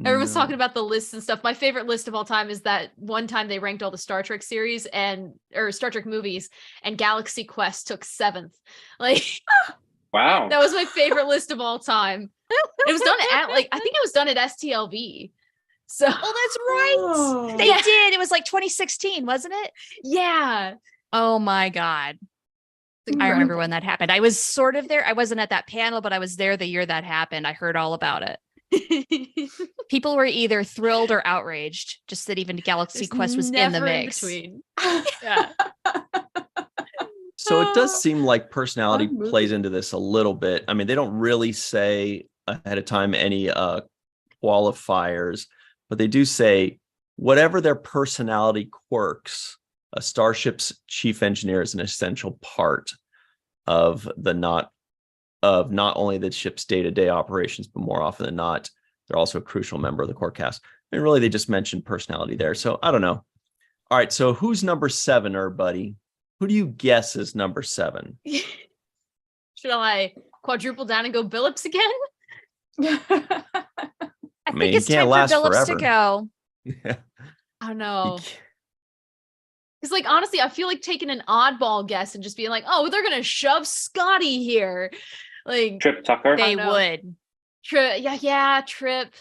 everyone's talking about the lists and stuff. My favorite list of all time is that one time they ranked all the Star Trek series or Star Trek movies, and Galaxy Quest took 7th. Like Wow. that was my favorite list of all time. It was done at I think it was done at STLV. So Oh, that's right. Oh. They Yeah. did. It was like 2016, wasn't it? yeah. Oh my God. I remember when that happened. I was sort of there. I wasn't at that panel, but I was there the year that happened. I heard all about it. People were either thrilled or outraged just that even Galaxy There's Quest was in the never mix. between. Yeah. So it does seem like personality Fun movie. plays into this a little bit. I mean, they don't really say ahead of time any qualifiers, but they do say whatever their personality quirks, a starship's chief engineer is an essential part of not only the ship's day-to-day operations, but more often than not, they're also a crucial member of the core cast. And really, they just mentioned personality there. So I don't know. All right. So who's number 7, buddy? Who do you guess is number 7? Should I quadruple down and go Billups again? I mean, think you it's can't time last for Billups to forever. go. Yeah. I don't know. Because, like, honestly, I feel like taking an oddball guess and just being like, oh, they're going to shove Scotty here. Like, Trip Tucker. They know. would. Trip. Yeah, Trip.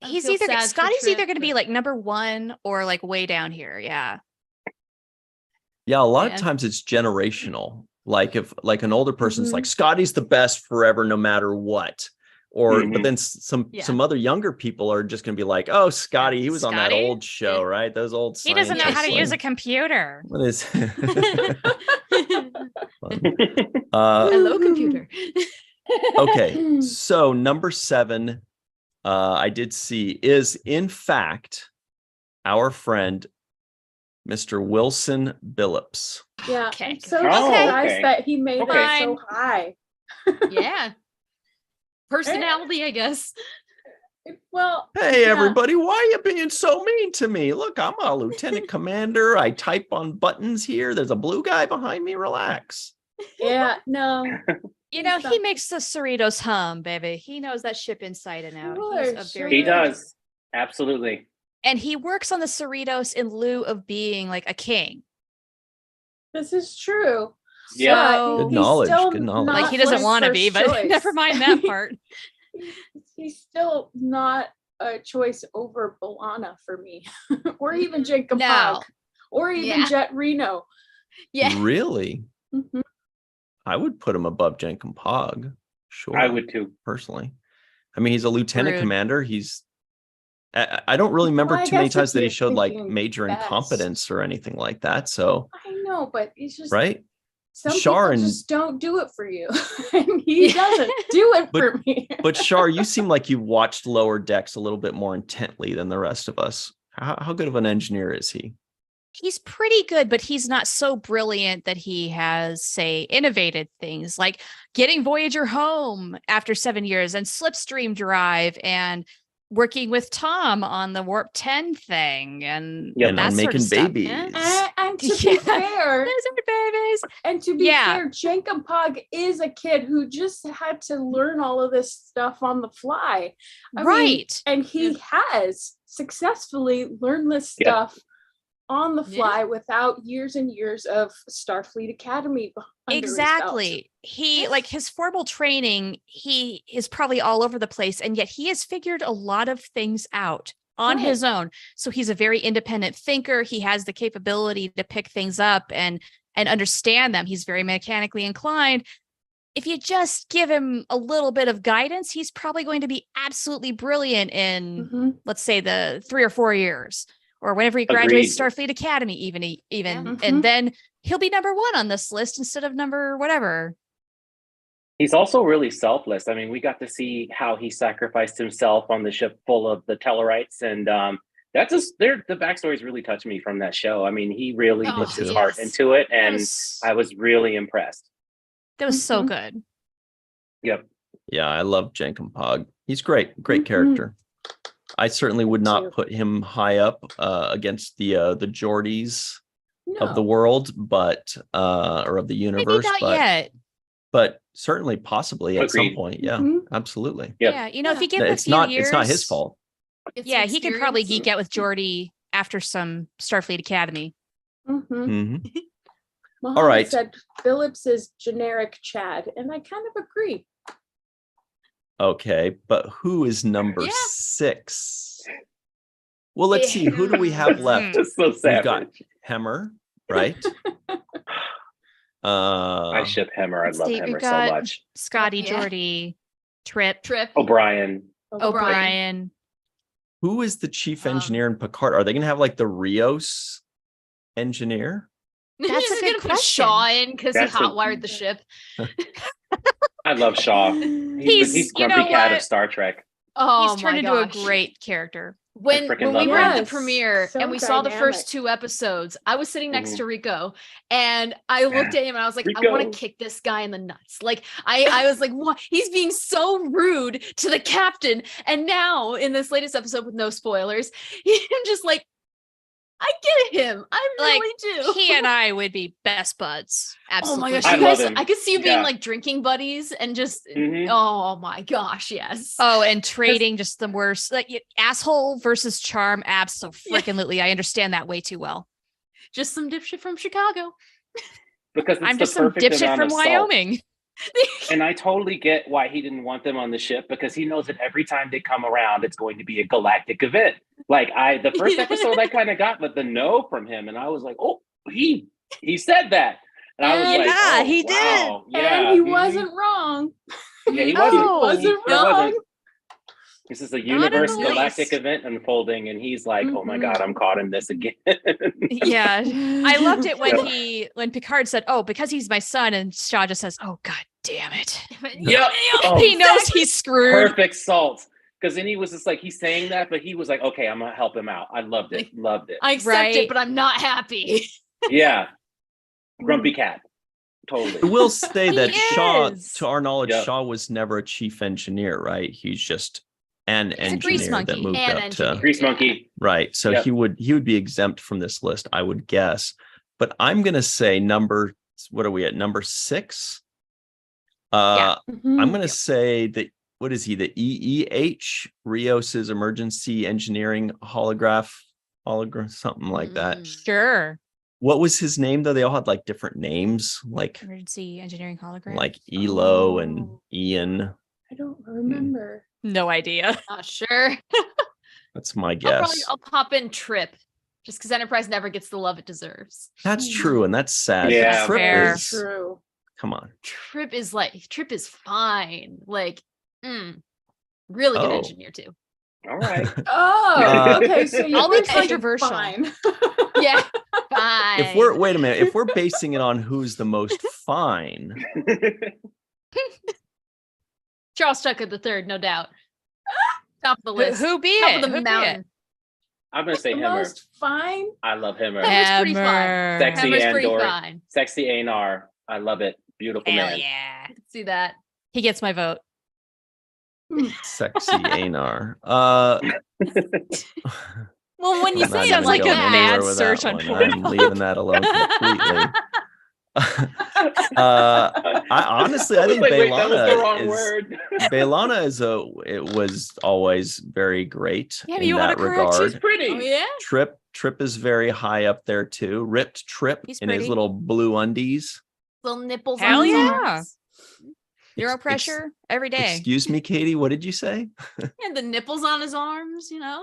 I He's feel either sad for Scotty's Trip, either going to be but- like number 1 or like way down here. Yeah. Yeah, a lot Yeah. of times it's generational. Like if like an older person's Mhm. like Scotty's the best forever, no matter what. Or but Mhm. then Yeah. some other younger people are just going to be like, oh, Scotty, he was on that Scotty? old show, right? Those old. He doesn't know how to scientists, use a like, computer. What is? Fun. Hello, computer. Okay, so number 7, I did see is in fact our friend, Mr. Wilson Billups. Yeah, Okay. I'm so Oh, surprised okay. that he made Okay. it so high. Yeah. Personality, I guess. Well, Hey, yeah. everybody, why are you being so mean to me? Look, I'm a lieutenant commander. I type on buttons here. There's a blue guy behind me. Relax. Yeah, no. You know, He's he not- makes the Cerritos hum, baby. He knows that ship inside and out. He's a Sure, very He sure. does. Absolutely. And he works on the Cerritos in lieu of being like a king. This is true. Yeah. So- Good He's knowledge. still Good knowledge. Like not he doesn't my want to be, first but choice. never mind that part. He's still not a choice over Balana for me, or even Jacob No. Hogg, or even Yeah. Jet Reno. Yeah. Really? Mhm. I would put him above Jenkin Pog. Sure. I would too. personally. I mean, he's a lieutenant Rude. commander. I don't really remember Well, I too many guess times if that he you're showed like thinking major best. incompetence or anything like that. So, I know, but he's just right? Some Shar people and- just don't do it for you, and he doesn't do it for me. But Shar, you seem like you've watched Lower Decks a little bit more intently than the rest of us. How good of an engineer is he? He's pretty good, but he's not so brilliant that he has, say, innovated things like getting Voyager home after 7 years and Slipstream Drive and working with Tom on the Warp 10 thing and Yep. And that on sort of making stuff. babies. And to Yeah. be fair, Those are babies. and to be Yeah. fair, Jacob Pog is a kid who just had to learn all of this stuff on the fly. I mean, Right. and he has successfully learned this Yeah. stuff on the Yeah. fly without years and years of Starfleet Academy under his belt. Exactly. He like his formal training, he is probably all over the place, and yet he has figured a lot of things out on Right. his own. So he's a very independent thinker. He has the capability to pick things up and understand them. He's very mechanically inclined. If you just give him a little bit of guidance, he's probably going to be absolutely brilliant in, Mhm. let's say, the 3 or 4 years, or whenever he graduates Agreed. Starfleet Academy, even, Yeah. and then he'll be number 1 on this list instead of number whatever. He's also really selfless. I mean, we got to see how he sacrificed himself on the ship full of the Tellarites, and that's just the backstories really touched me from that show. I mean, he really Oh, puts his yes. heart into it, That and was, I was really impressed. so Mhm. good. Yep. Yeah, I love Jenkinpog. He's great Mhm. character. I certainly would not too. put him high up against the Geordies of the No. world, but or of the Maybe universe, not but yet. certainly possibly at some Agreed. point. Yeah, Mhm. absolutely. Yep. Yeah, you know, if Yeah. you give him a It's few not years, it's not his fault. Get some Yeah, he could probably experience. geek out with Geordi after some Starfleet Academy. Mhm. Mhm. Muhammad right. said Phillips is generic Chad, and I kind of agree. Okay, but who is number Yeah. 6? Well, let's see. Who do we have left? Just so We've savage. got Hemmer, right? I ship Hemmer. I let's love see, we've Hemmer so got much. Scotty, Yeah. Geordi, Trip, Trip. O'Brien. O'Brien. Who is the chief Um, engineer in Picard? Are they going to have like the Rios engineer? That's He's a just good gonna put question. Shaw in because he That's a- hotwired the ship. I love Shaw. He's- He's you know Grumpy Cat what? of Star Trek. Oh He's turned my into gosh. a great character. When freaking we love were at the Yes, premiere so and we saw the dynamic. first 2 episodes, I was sitting next Mhm. to Rico and I looked at him and I was like, I want Rico. to kick this guy in the nuts. Like I was like, what? He's being so rude to the captain. And now in this latest episode with no spoilers, I'm just like, I get him. I Like, really do. He and I would be best buds. Oh Absolutely. my gosh, I you love guys! him. I could see you being Yeah. like drinking buddies and just. Mhm. Oh my gosh, yes. Oh, and trading just the worst. Like asshole versus charm. Absolutely. I understand that way too well. Just some dipshit from Chicago. Because it's I'm the just some perfect dipshit amount from of salt. Wyoming. And I totally get why he didn't want them on the ship, because he knows that every time they come around, it's going to be a galactic event. Like the first episode I kind of got, but the no from him, and I was like, oh, he said that, and I was And like, yeah, oh, he did. wow. Yeah, And he mhm. wasn't wrong. Yeah, he No. wasn't. He wasn't He wrong. wasn't. This is a Not in universe the galactic least. event unfolding, and he's like, oh my Mhm. god, I'm caught in this again. Yeah. I loved it when Picard said, "Oh, because he's my son," and Shaw just says, "Oh, god damn it." Yep. Oh, He knows he's screwed. perfect salt. Because then he was just like, he's saying that, but he was like, okay, I'm gonna help him out. I loved it. Loved it. I accept Right. it, but I'm not happy. Yeah. Grumpy cat. Totally. I will say that He Shaw, is. to our knowledge, Yeah. Shaw was never a chief engineer, right? He's just an He's a grease engineer that monkey. moved An up engineer. to Grease monkey. right. So Yep. he would be exempt from this list, I would guess. But I'm gonna say what are we at? Number 6? Yeah. Mhm. I'm gonna say that what is he? The EEH, Rios's emergency engineering hologram, something like that. Mm. Sure. What was his name though? They all had like different names, like Emergency engineering hologram. Elo and Oh. Ian. I don't remember. No idea. Not sure. That's my guess. I'll pop in Trip, just because Enterprise never gets the love it deserves. That's true, and that's sad. Yeah. Trip Fair. is True. come on. Trip is fine. Like, really good Oh. engineer too. All right. Oh, okay. So you I'll be were saying controversial. fine. Yeah, fine. If we're basing it on who's the most fine, Charles Tucker the third, no doubt. Top of the list. Who be Top it? of the Who be mountain. I'm gonna say the Hemmer. most fine. I love Hemmer. Hemmer's pretty fine. Hammer. Sexy Hemmer's and pretty Dory. fine. Sexy Anar. I love it. Beautiful Hell man. yeah. I can see that. He gets my vote. sexy Anar. Well, when you I'm say not it even like a going anywhere mad with search that on one. Pornhub. I'm leaving that alone completely. I think Wait, that was the wrong Bailana word. it was always very great Yeah, but in you wanna that correct regard. She's pretty. Oh yeah. Trip is very high up there too. Ripped Trip He's in his pretty. little blue undies. Little nipples Hell on his yeah. arms. Zero Ex- pressure every day. Excuse me, Katie, what did you say? And the nipples on his arms, you know.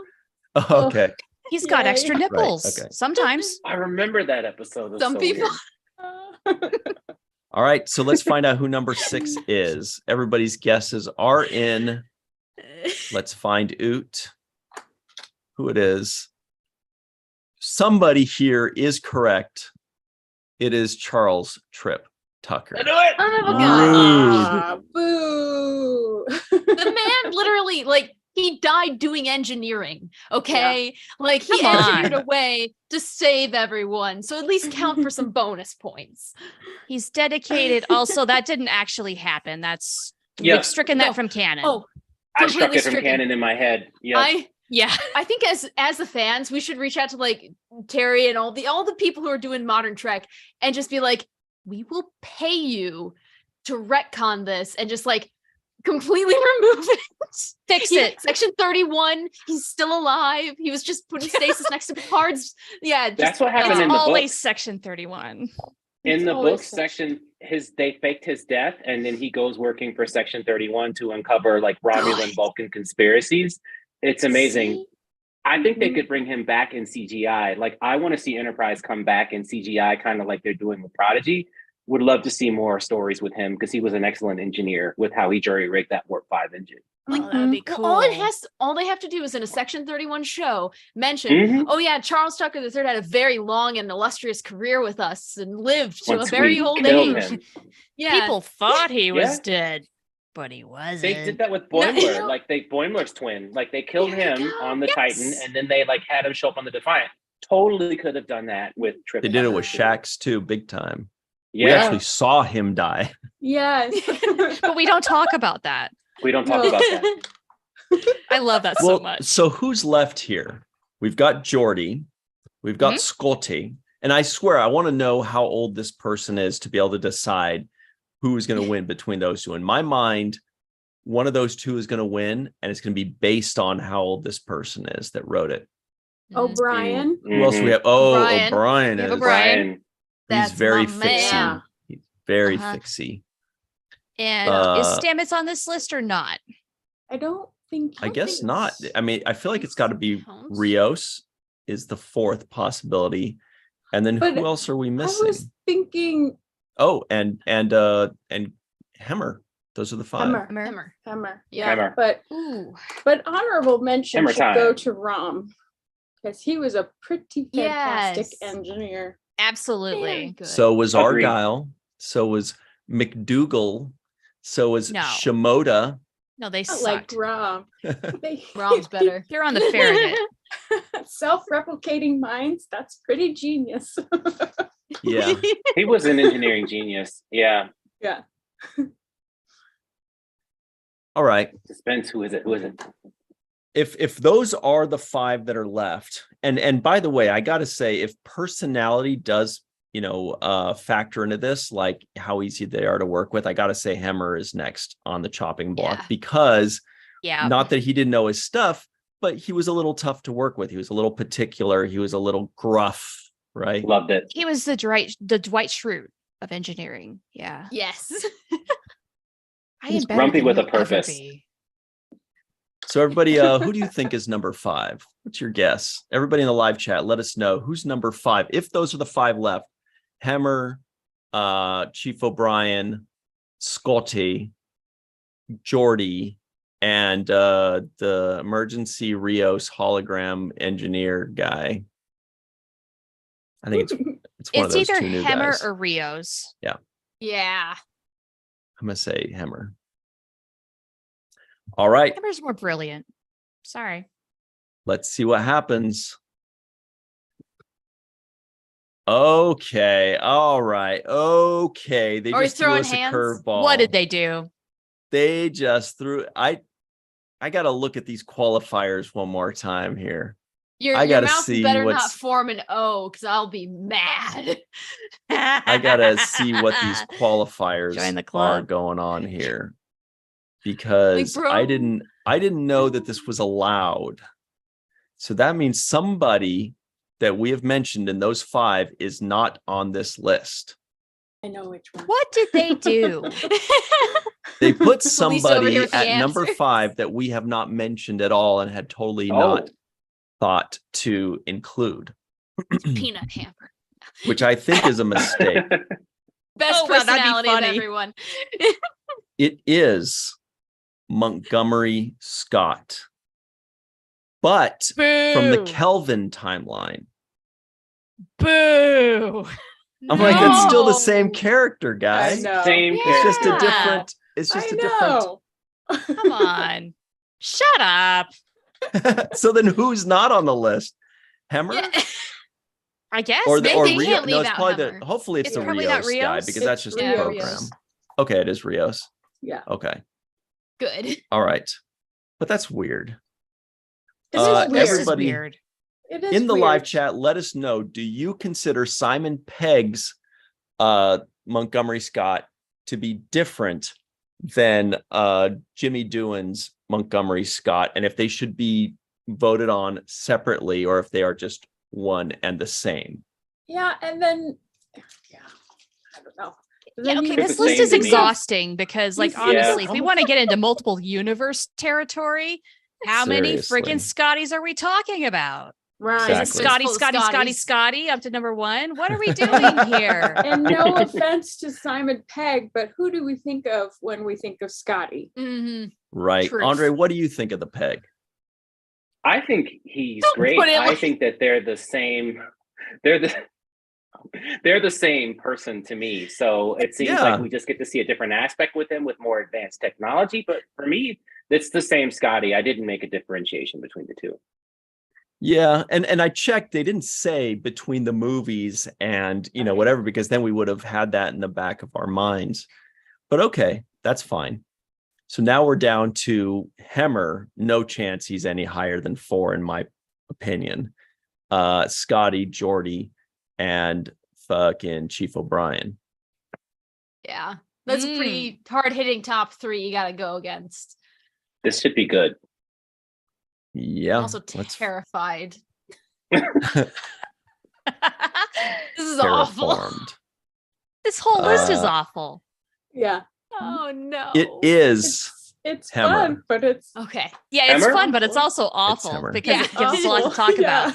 Okay. He's got Yay. extra nipples. okay. Sometimes. I remember that episode. It was Some so people. weird. All right. So let's find out who number 6 is. Everybody's guesses are in. Let's find out who it is. Somebody here is correct. It is Charles Tripp Tucker. I knew it. Son of a gun. Ah, boo. The man literally, like, he died doing engineering. Okay. Like, he Come on. engineered a way to save everyone. So at least count for some bonus points. He's dedicated. Also, that didn't actually happen. That's Yeah. we've stricken that No. from canon. Oh, I struck completely it from stricken. canon in my head. Yeah. yeah. I think as the fans, we should reach out to like Terry and all the people who are doing modern Trek and just be like, we will pay you to retcon this and just like completely remove it. Fix Yeah, it. Section 31, he's still alive. He was just putting stasis next to Picard's. Yeah, just, That's what happened It's in the always book. Section 31. In It's the always book section, they faked his death, and then he goes working for Section 31 to uncover like Romulan God. Vulcan conspiracies. It's amazing. See? I think they Mhm. could bring him back in CGI. Like, I want to see Enterprise come back in CGI, kind of like they're doing with Prodigy. Would love to see more stories with him because he was an excellent engineer with how he jury rigged that Warp 5 engine. Oh, that would be Well, cool. all they have to do is in a Section 31 show mention, Mhm. oh yeah, Charles Tucker III had a very long and illustrious career with us and lived to Once a very we old killed age. him. Yeah. People thought he was Yeah. dead, but he wasn't. They did that with No, Boimler. no. Like Boimler's twin. Like they killed There you him go, on the yes. Titan, and then they like had him show up on the Defiant. Totally could have done that with Trip. They did it with Shax too, big time. Yeah, We actually saw him die. Yes. But we don't talk about that. we don't talk No. about that. I love that Well, so much. so who's left here? We've got Geordi, we've got Scotty, and I swear I want to know how old this person is to be able to decide who's going to win between those two. In my mind, one of those two is going to win, and it's going to be based on how old this person is that wrote it. O'Brien. Who else do we have? O'Brien. O'Brien We have is. O'Brien. He's That's very my fixy. man. He's very Uh-huh. fixy. And is Stamets on this list or not? I don't think. I guess think not. s- I mean, I feel like it's got to be Counts. Rios is the fourth possibility, and then But who else are we I missing? was thinking Oh, and Hemmer. Those are the five. Hemmer. Hammer. Yeah, Hammer. Ooh. but honorable mention Hammer should time. go to Rom because he was a pretty fantastic Yes. engineer. Absolutely. Very good. So was Agreed. Argyle. So was McDougal. So was No. Shimoda. No, they Not like sucked. Rom. They- Rom's better. They're on the Farragut. Self-replicating minds. That's pretty genius. Yeah. He was an engineering genius. Yeah. Yeah. All right. Suspense. Who is it? Who is it? If those are the five that are left, and by the way, I gotta say, if personality does factor into this, like how easy they are to work with, I gotta say Hemmer is next on the chopping block Yeah. because Yeah. not that he didn't know his stuff, but he was a little tough to work with. He was a little particular. He was a little gruff, right? Loved it. He was the Dwight Schrute of engineering. Yeah. Yes. I He's am better grumpy than with a you'll ever purpose. be. So everybody, who do you think is number 5? What's your guess? Everybody in the live chat, let us know who's number 5. If those are the 5 left, Hemmer, Chief O'Brien, Scotty, Geordi, and the emergency Rios hologram engineer guy. I think it's one of It's those either two new Hemmer guys. or Rios. Yeah. I'm gonna say Hemmer. All right, Hemmer's more brilliant. Sorry. let's see what happens. Okay, all right, okay. They Are we just threw throwing us hands? a curveball. What did they do? They just threw. I got to look at these qualifiers one more time here. Your I gotta mouth see better not what's- form an O because I'll be mad. I gotta see what these qualifiers Join the are club. going on here because bro. I didn't know that this was allowed. So that means somebody that we have mentioned in those 5 is not on this list. I know which one. What did they do? They put Police over somebody here with the at number answers. 5 that we have not mentioned at all and had totally not thought to include, Peanut hammer. which I think is a mistake. Best Oh, wow, that'd be personality of funny. everyone. It is Montgomery Scott, but from the Boo. Kelvin timeline. Boo. I'm like, it's still the No. same character, I guys. know. Same It's just a Yeah. different. It's just I a different. know. Come on. Shut up. So then, who's not on the list? Hemmer Yeah. I guess or the they- or they Rio? can't No, leave it's out probably Hemmer. the. Hopefully, it's It's the probably Rios not guy Rios? because that's It's just the Rios. program. Okay, it is Rios. Yeah. Okay, Good. all right, but that's weird. This is weird. This is everybody- weird. It is In the weird. live chat, let us know: do you consider Simon Pegg's Montgomery Scott to be different than Jimmy Doohan's Montgomery Scott, and if they should be voted on separately or if they are just one and the same? Yeah, and then I don't know. But Yeah, then okay, you- It's this the list same is to me. exhausting because, like, Yeah. honestly, if we want to get into multiple universe territory, how many Seriously. freaking Scotties are we talking about? Right. Is it Exactly. Scotty, Full of Scotty, Scotty, Scotties. Scotty up to number one? What are we doing here? And no offense to Simon Pegg, but who do we think of when we think of Scotty? Mhm. Right, Truth. Andre, what do you think of the Peg? I think he's Don't great. put it I like- think that they're the same. They're the same person to me. So it seems Yeah. like we just get to see a different aspect with him with more advanced technology. But for me, it's the same Scotty. I didn't make a differentiation between the two. Yeah, and I checked, they didn't say between the movies and whatever, because then we would have had that in the back of our minds. But okay, that's fine. So now we're down to Hemmer. No chance he's any higher than 4 in my opinion. Scotty, Geordi, and fucking Chief O'Brien. Yeah. That's a pretty hard hitting top 3 you gotta go against. This should be good. Yeah. I'm also let's terrified. This is awful. terraformed. This whole list is Uh, awful. Yeah. Oh no. It is It's Hemmer. fun, but it's Okay. Yeah, it's Hemmer? fun, but it's also awful Hemmer. because Yeah. it gives us a lot to talk about.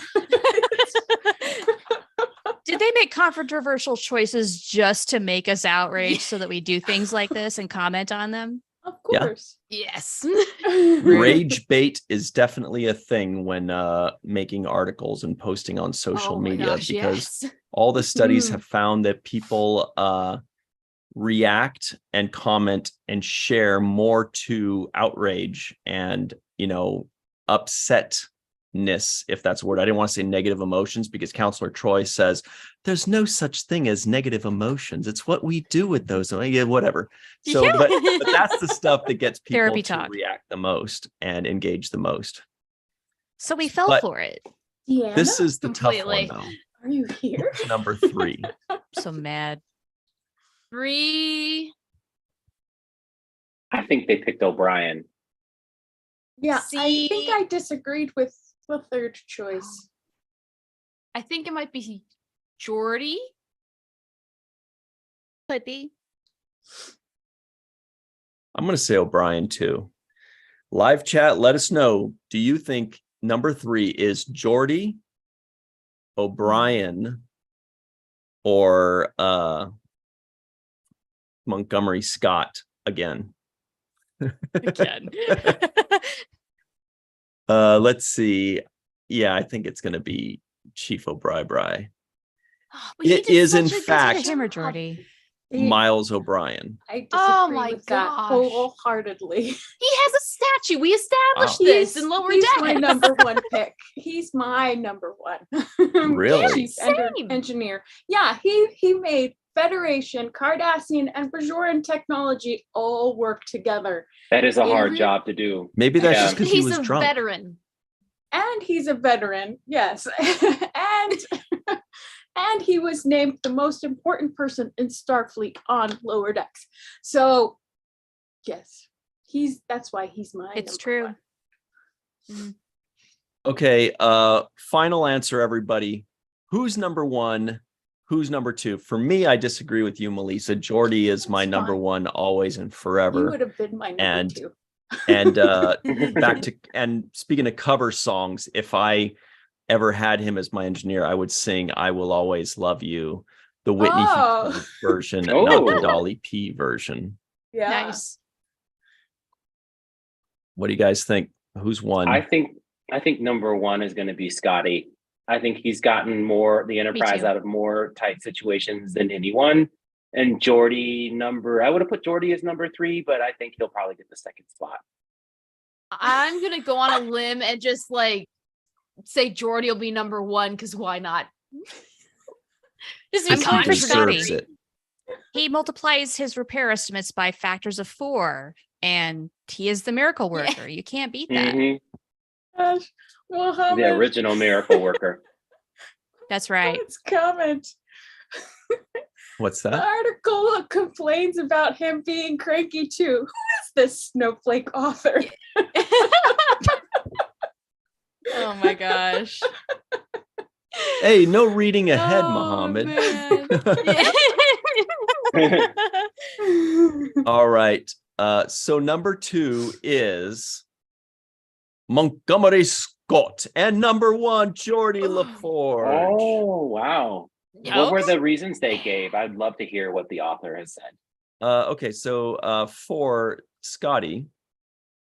about. Did they make controversial choices just to make us outraged so that we do things like this and comment on them? Of Yeah. course. Yes. Rage bait is definitely a thing when making articles and posting on social Oh my media, gosh, because yes. all the studies Mhm. have found that people react and comment and share more to outrage and upsetness, if that's a word. I didn't want to say negative emotions because Counselor Troy says there's no such thing as negative emotions. It's what we do with those. Yeah, whatever. So Yeah. but that's the stuff that gets people Therapy to talk. react the most and engage the most. So we fell But- for it. Yeah. This is the Completely. tough one though. Are you here? Number 3. I'm so mad. 3. I think they picked O'Brien. Yeah. I think See? I disagreed with the third choice. I think it might be Geordi. Could be. I'm going to say O'Brien too. Live chat, let us know. Do you think number 3 is Geordi, O'Brien, or Montgomery Scott again? Again. Let's see. Yeah, I think it's going to be Chief O'Brien. But he It did is, such in a good fact, job. Hammer Jordy. Miles O'Brien. I disagree Oh my with that gosh. wholeheartedly. He has a statue. We established Wow. this in Lower He's Decks. my number 1 pick. He's my number 1. Really? Chief Same. engineer. Yeah, he made Federation, Cardassian, and Bajoran technology all work together. That is a hard Mhm. job to do. Maybe that's Yeah. just because he He's was a drunk. veteran. And he's a veteran, yes. and he was named the most important person in Starfleet on Lower Decks. So yes, that's why he's my It's number true. 1. Okay, final answer, everybody. Who's number 1? Who's number 2? For me, I disagree with you, Melissa. Geordi is my That's number fine. 1 always and He forever. would have been my number And 2. And back to, and speaking of cover songs, if I ever had him as my engineer, I would sing "I Will Always Love You," the Whitney Oh. Houston version, not the Oh. Dolly P version. Yeah. Nice. What do you guys think? Who's won? I think number one is going to be Scotty. I think he's gotten more the Enterprise too. out of more tight situations than anyone. And Geordi I would have put Geordi as number 3, but I think he'll probably get the second spot. I'm gonna go on a limb and just like say Geordi will be number 1 because why not? Just I'm because going for Scotty. Deserves it. He multiplies his repair estimates by factors of 4, and he is the miracle worker. You can't beat that. Mhm. Gosh, Muhammad, The original miracle worker. That's right. let's comment. What's The that? article complains about him being cranky too. Who is this snowflake author? Oh my gosh. Hey, no reading ahead, Oh, Muhammad. man. All right. So number 2 is Montgomery Scott, and number 1, Geordi LaForge. Oh, wow. What were the reasons they gave? I'd love to hear what the author has said. Okay, so for Scotty,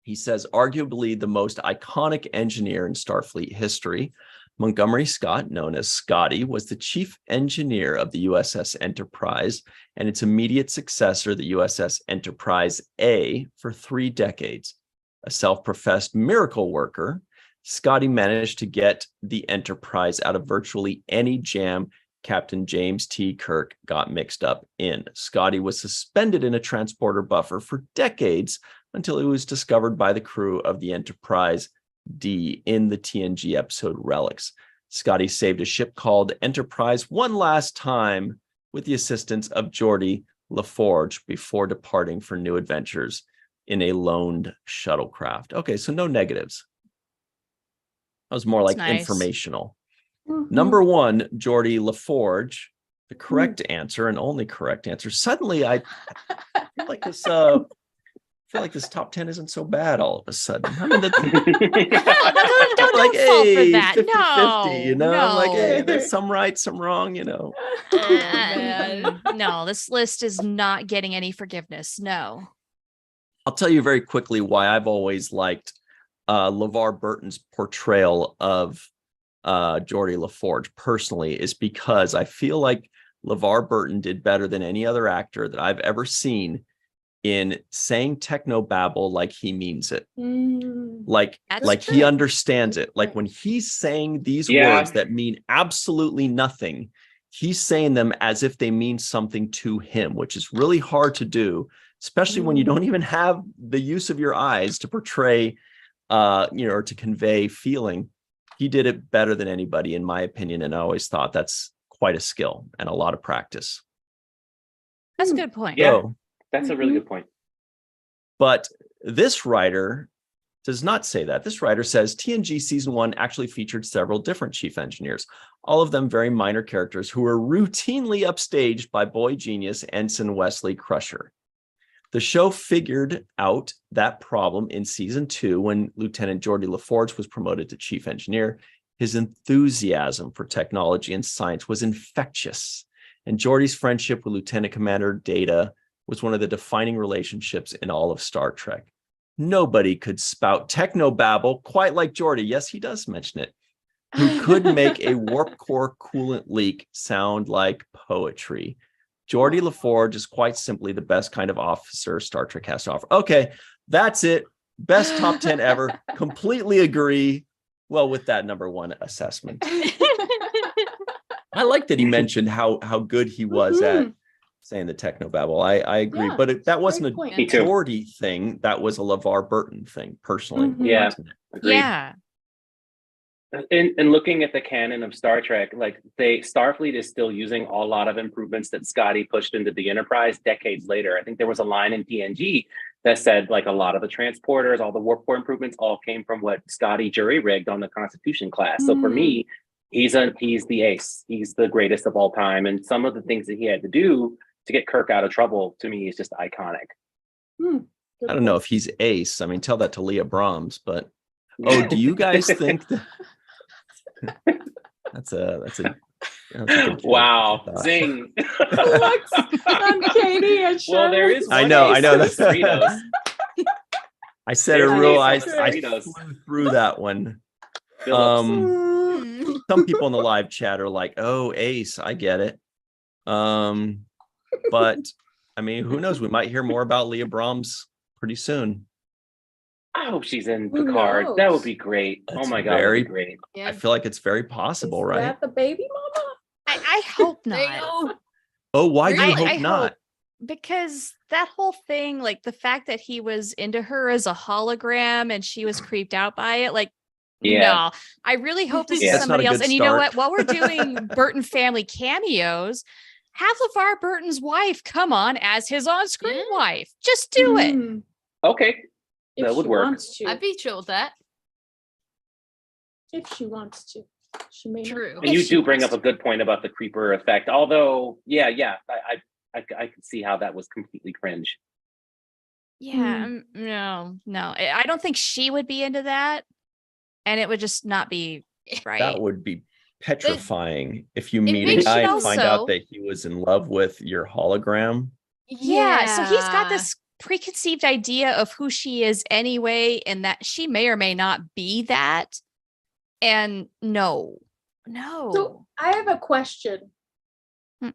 he says arguably the most iconic engineer in Starfleet history, Montgomery Scott, known as Scotty, was the chief engineer of the USS Enterprise and its immediate successor, the USS Enterprise A, for 3 decades. A self-professed miracle worker, Scotty managed to get the Enterprise out of virtually any jam Captain James T. Kirk got mixed up in. Scotty was suspended in a transporter buffer for decades until he was discovered by the crew of the Enterprise D in the TNG episode Relics. Scotty saved a ship called Enterprise one last time with the assistance of Geordi LaForge before departing for new adventures in a loaned shuttlecraft. Okay, so no negatives. That was more That's like nice. informational. Mhm. Number 1, Geordi LaForge, the correct answer and only correct answer. Suddenly, I feel like this. Feel like this top 10 isn't so bad all of a sudden. I mean, Don't like, fall for hey, that. 50-50, you know? I'm like, hey, No. there's some right, some wrong, you know. No, this list is not getting any forgiveness. No. I'll tell you very quickly why I've always liked LeVar Burton's portrayal of Geordi LaForge personally is because I feel like LeVar Burton did better than any other actor that I've ever seen in saying technobabble like he means it. Mm. Like That's he true. understands it. Like when he's saying these Yeah. words that mean absolutely nothing, he's saying them as if they mean something to him, which is really hard to do, especially when you don't even have the use of your eyes to portray, or to convey feeling. He did it better than anybody, in my opinion, and I always thought that's quite a skill and a lot of practice. That's a good point. Yeah. So, That's a really good point. but this writer does not say that. This writer says TNG season 1 actually featured several different chief engineers, all of them very minor characters who were routinely upstaged by boy genius Ensign Wesley Crusher. The show figured out that problem in season 2 when Lieutenant Geordi LaForge was promoted to chief engineer. His enthusiasm for technology and science was infectious, and Geordi's friendship with Lieutenant Commander Data was one of the defining relationships in all of Star Trek. Nobody could spout technobabble quite like Geordi. Yes, he does mention it. Who could make a warp core coolant leak sound like poetry. Geordi LaForge is quite simply the best kind of officer Star Trek has to offer. Okay, that's it. Best top 10 ever. Completely agree. Well, with that number 1 assessment. I like that he mentioned how good he was at saying the technobabble. I agree, Yeah, but that wasn't a great point. Me too. Geordi thing. That was a LeVar Burton thing, personally. Mhm. Yeah. Wasn't it? Agreed. Yeah. In looking at the canon of Star Trek, like Starfleet is still using a lot of improvements that Scotty pushed into the Enterprise decades later. I think there was a line in TNG that said like a lot of the transporters, all the warp core improvements all came from what Scotty jury rigged on the Constitution class. So for me, he's the ace. He's the greatest of all time. And some of the things that he had to do to get Kirk out of trouble, to me, is just iconic. I don't know if he's ace. I mean, tell that to Leah Brahms, but do you guys think that That's a good joke. Wow. I thought. Zing. Looks on Katie and Well, there is I one know, case I know. of Doritos. I said a There's real. a I case of I Doritos. flew through that one. Phillips. Some people in the live chat are like, "Oh, Ace, I get it." But I mean, who knows? We might hear more about Leah Brahms pretty soon. I hope she's in Who Picard. That would knows? be great. That's oh my god, that'd very- be great. Yeah. I feel like it's very possible, Is right? that the baby mama? I hope There you not. go. Oh, why do you I hope not? Because that whole thing, like the fact that he was into her as a hologram and she was creeped out by it, like, Yeah. no, I really hope this Yeah. is That's not somebody a else. good And you know start. what? While we're doing Burton family cameos, have LeVar Burton's wife come on as his on-screen Yeah. wife. Just do it. Mm, Okay. if That would she work. wants to. I'd be chill with that. If she wants to. She may not. True. And you If she do bring wants up a good point about the creeper effect. Although, yeah, I could see how that was completely cringe. Yeah, no. I don't think she would be into that. And it would just not be right. That would be petrifying if you it meet a makes guy you and find also- out that he was in love with your hologram. Yeah, so he's got this preconceived idea of who she is anyway, and that she may or may not be that. And no. So I have a question.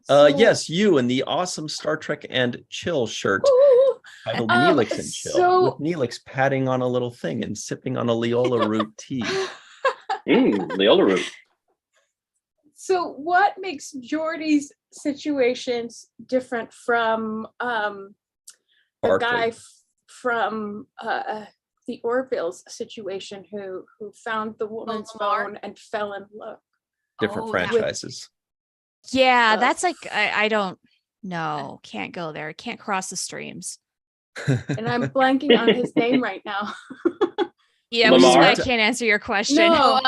Yes, you in the awesome Star Trek and Chill shirt Ooh, titled Um, Neelix and Chill, so- with Neelix patting on a little thing and sipping on a Leola root tea. Leola root. So what makes Geordie's situations different from the Barclay. guy from the Orville's situation who found the woman's Lamar? phone and fell in love? Different Oh, that- franchises. Yeah, Uh, that's like I don't know. Can't go there. Can't cross the streams. And I'm blanking on his name right now. Yeah, which is why I Lamar? can't answer your question. No.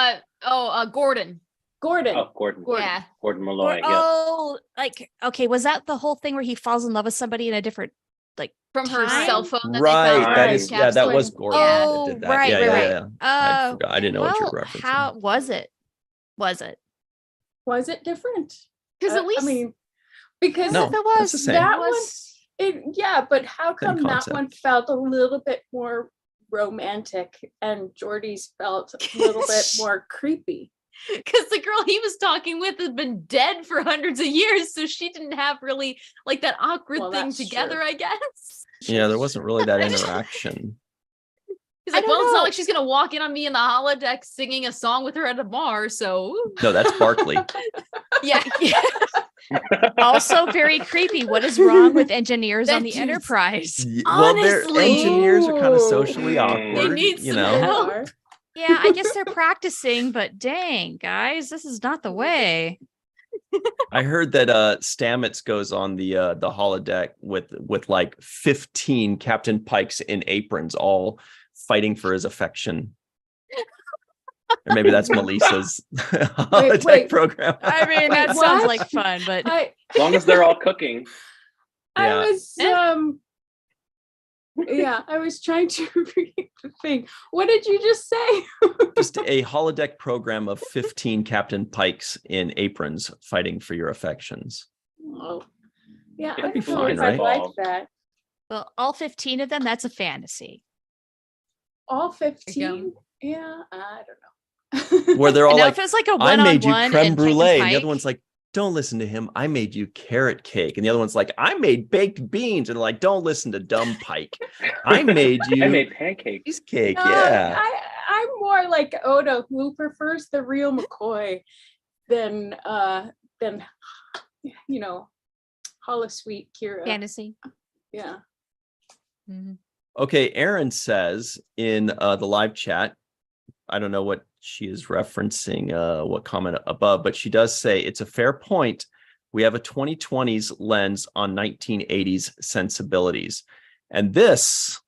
Gordon. Gordon. Oh, Gordon. Yeah. Gordon Or- Malloy. Yep. oh, like okay, was that the whole thing where he falls in love with somebody in a different From her Time? cell phone that Right, they found. that Right. is that was Capsule. Gordon Oh, that did that. right, yeah, right, yeah, right. yeah. I forgot. I didn't know what you were referencing. How was it? Was it? Was it different? Because at least I mean, because No, If it was, it's the same. that it was- yeah, but how Same come that concept. one felt a little bit more romantic and Geordie's felt a little bit more creepy? because the girl he was talking with had been dead for hundreds of years, so she didn't have really like that awkward Well, thing that's together, true. I guess. Yeah, there wasn't really that interaction. He's I like, don't well, it's know. not like she's gonna walk in on me in the holodeck singing a song with her at a bar, so No, that's Barkley. yeah. Also very creepy. What is wrong with engineers on That the dude's- Enterprise? Well, their Honestly. engineers are kind of socially They awkward. need You some know, help. Or- Yeah, I guess they're practicing, but dang, guys, this is not the way. I heard that Stamets goes on the holodeck with like 15 Captain Pikes in aprons, all fighting for his affection. Or maybe that's Melissa's holodeck wait. program. I mean, that Wait, sounds what? like fun, but I As long as they're all cooking. Yeah. I was yeah, I was trying to read the thing. What did you just say? Just a holodeck program of 15 Captain Pikes in aprons fighting for your affections. Oh, yeah, That'd I be don't know fine, if right? I'd like that. well, all 15 of them, that's a fantasy. All There you 15? Yeah, I don't know. Where they're all And now like, if it's like a I made you one-on-one creme and brulee. And the Pike, other one's like, don't listen to him. I made you carrot cake. And the other one's like, I made baked beans. And like, don't listen to dumb Pike. I made you I made pancakes. cheesecake. No, Yeah. I'm more like Odo, who prefers the real McCoy than you know, Holosuite Kira. fantasy. Yeah. Mhm. Okay. Aaron says in the live chat, I don't know what she is referencing, what comment above, but she does say it's a fair point. We have a 2020s lens on 1980s sensibilities. And this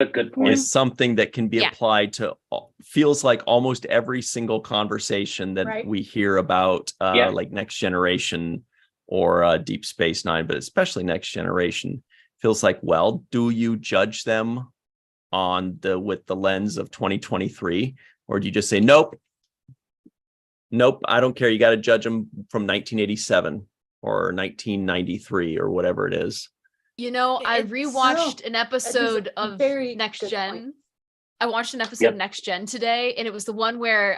A good point. is something that can be Yeah. applied to feels like almost every single conversation that Right. we hear about Yeah. like Next Generation or Deep Space Nine, but especially Next Generation. Feels like, well, do you judge them with the lens of 2023, or do you just say nope, Nope, I don't care. You got to judge them from 1987 or 1993 or whatever it is. You know, I It's- rewatched an that is episode a of very Next good Gen. point. I watched an episode of Yep. Next Gen today, and it was the one where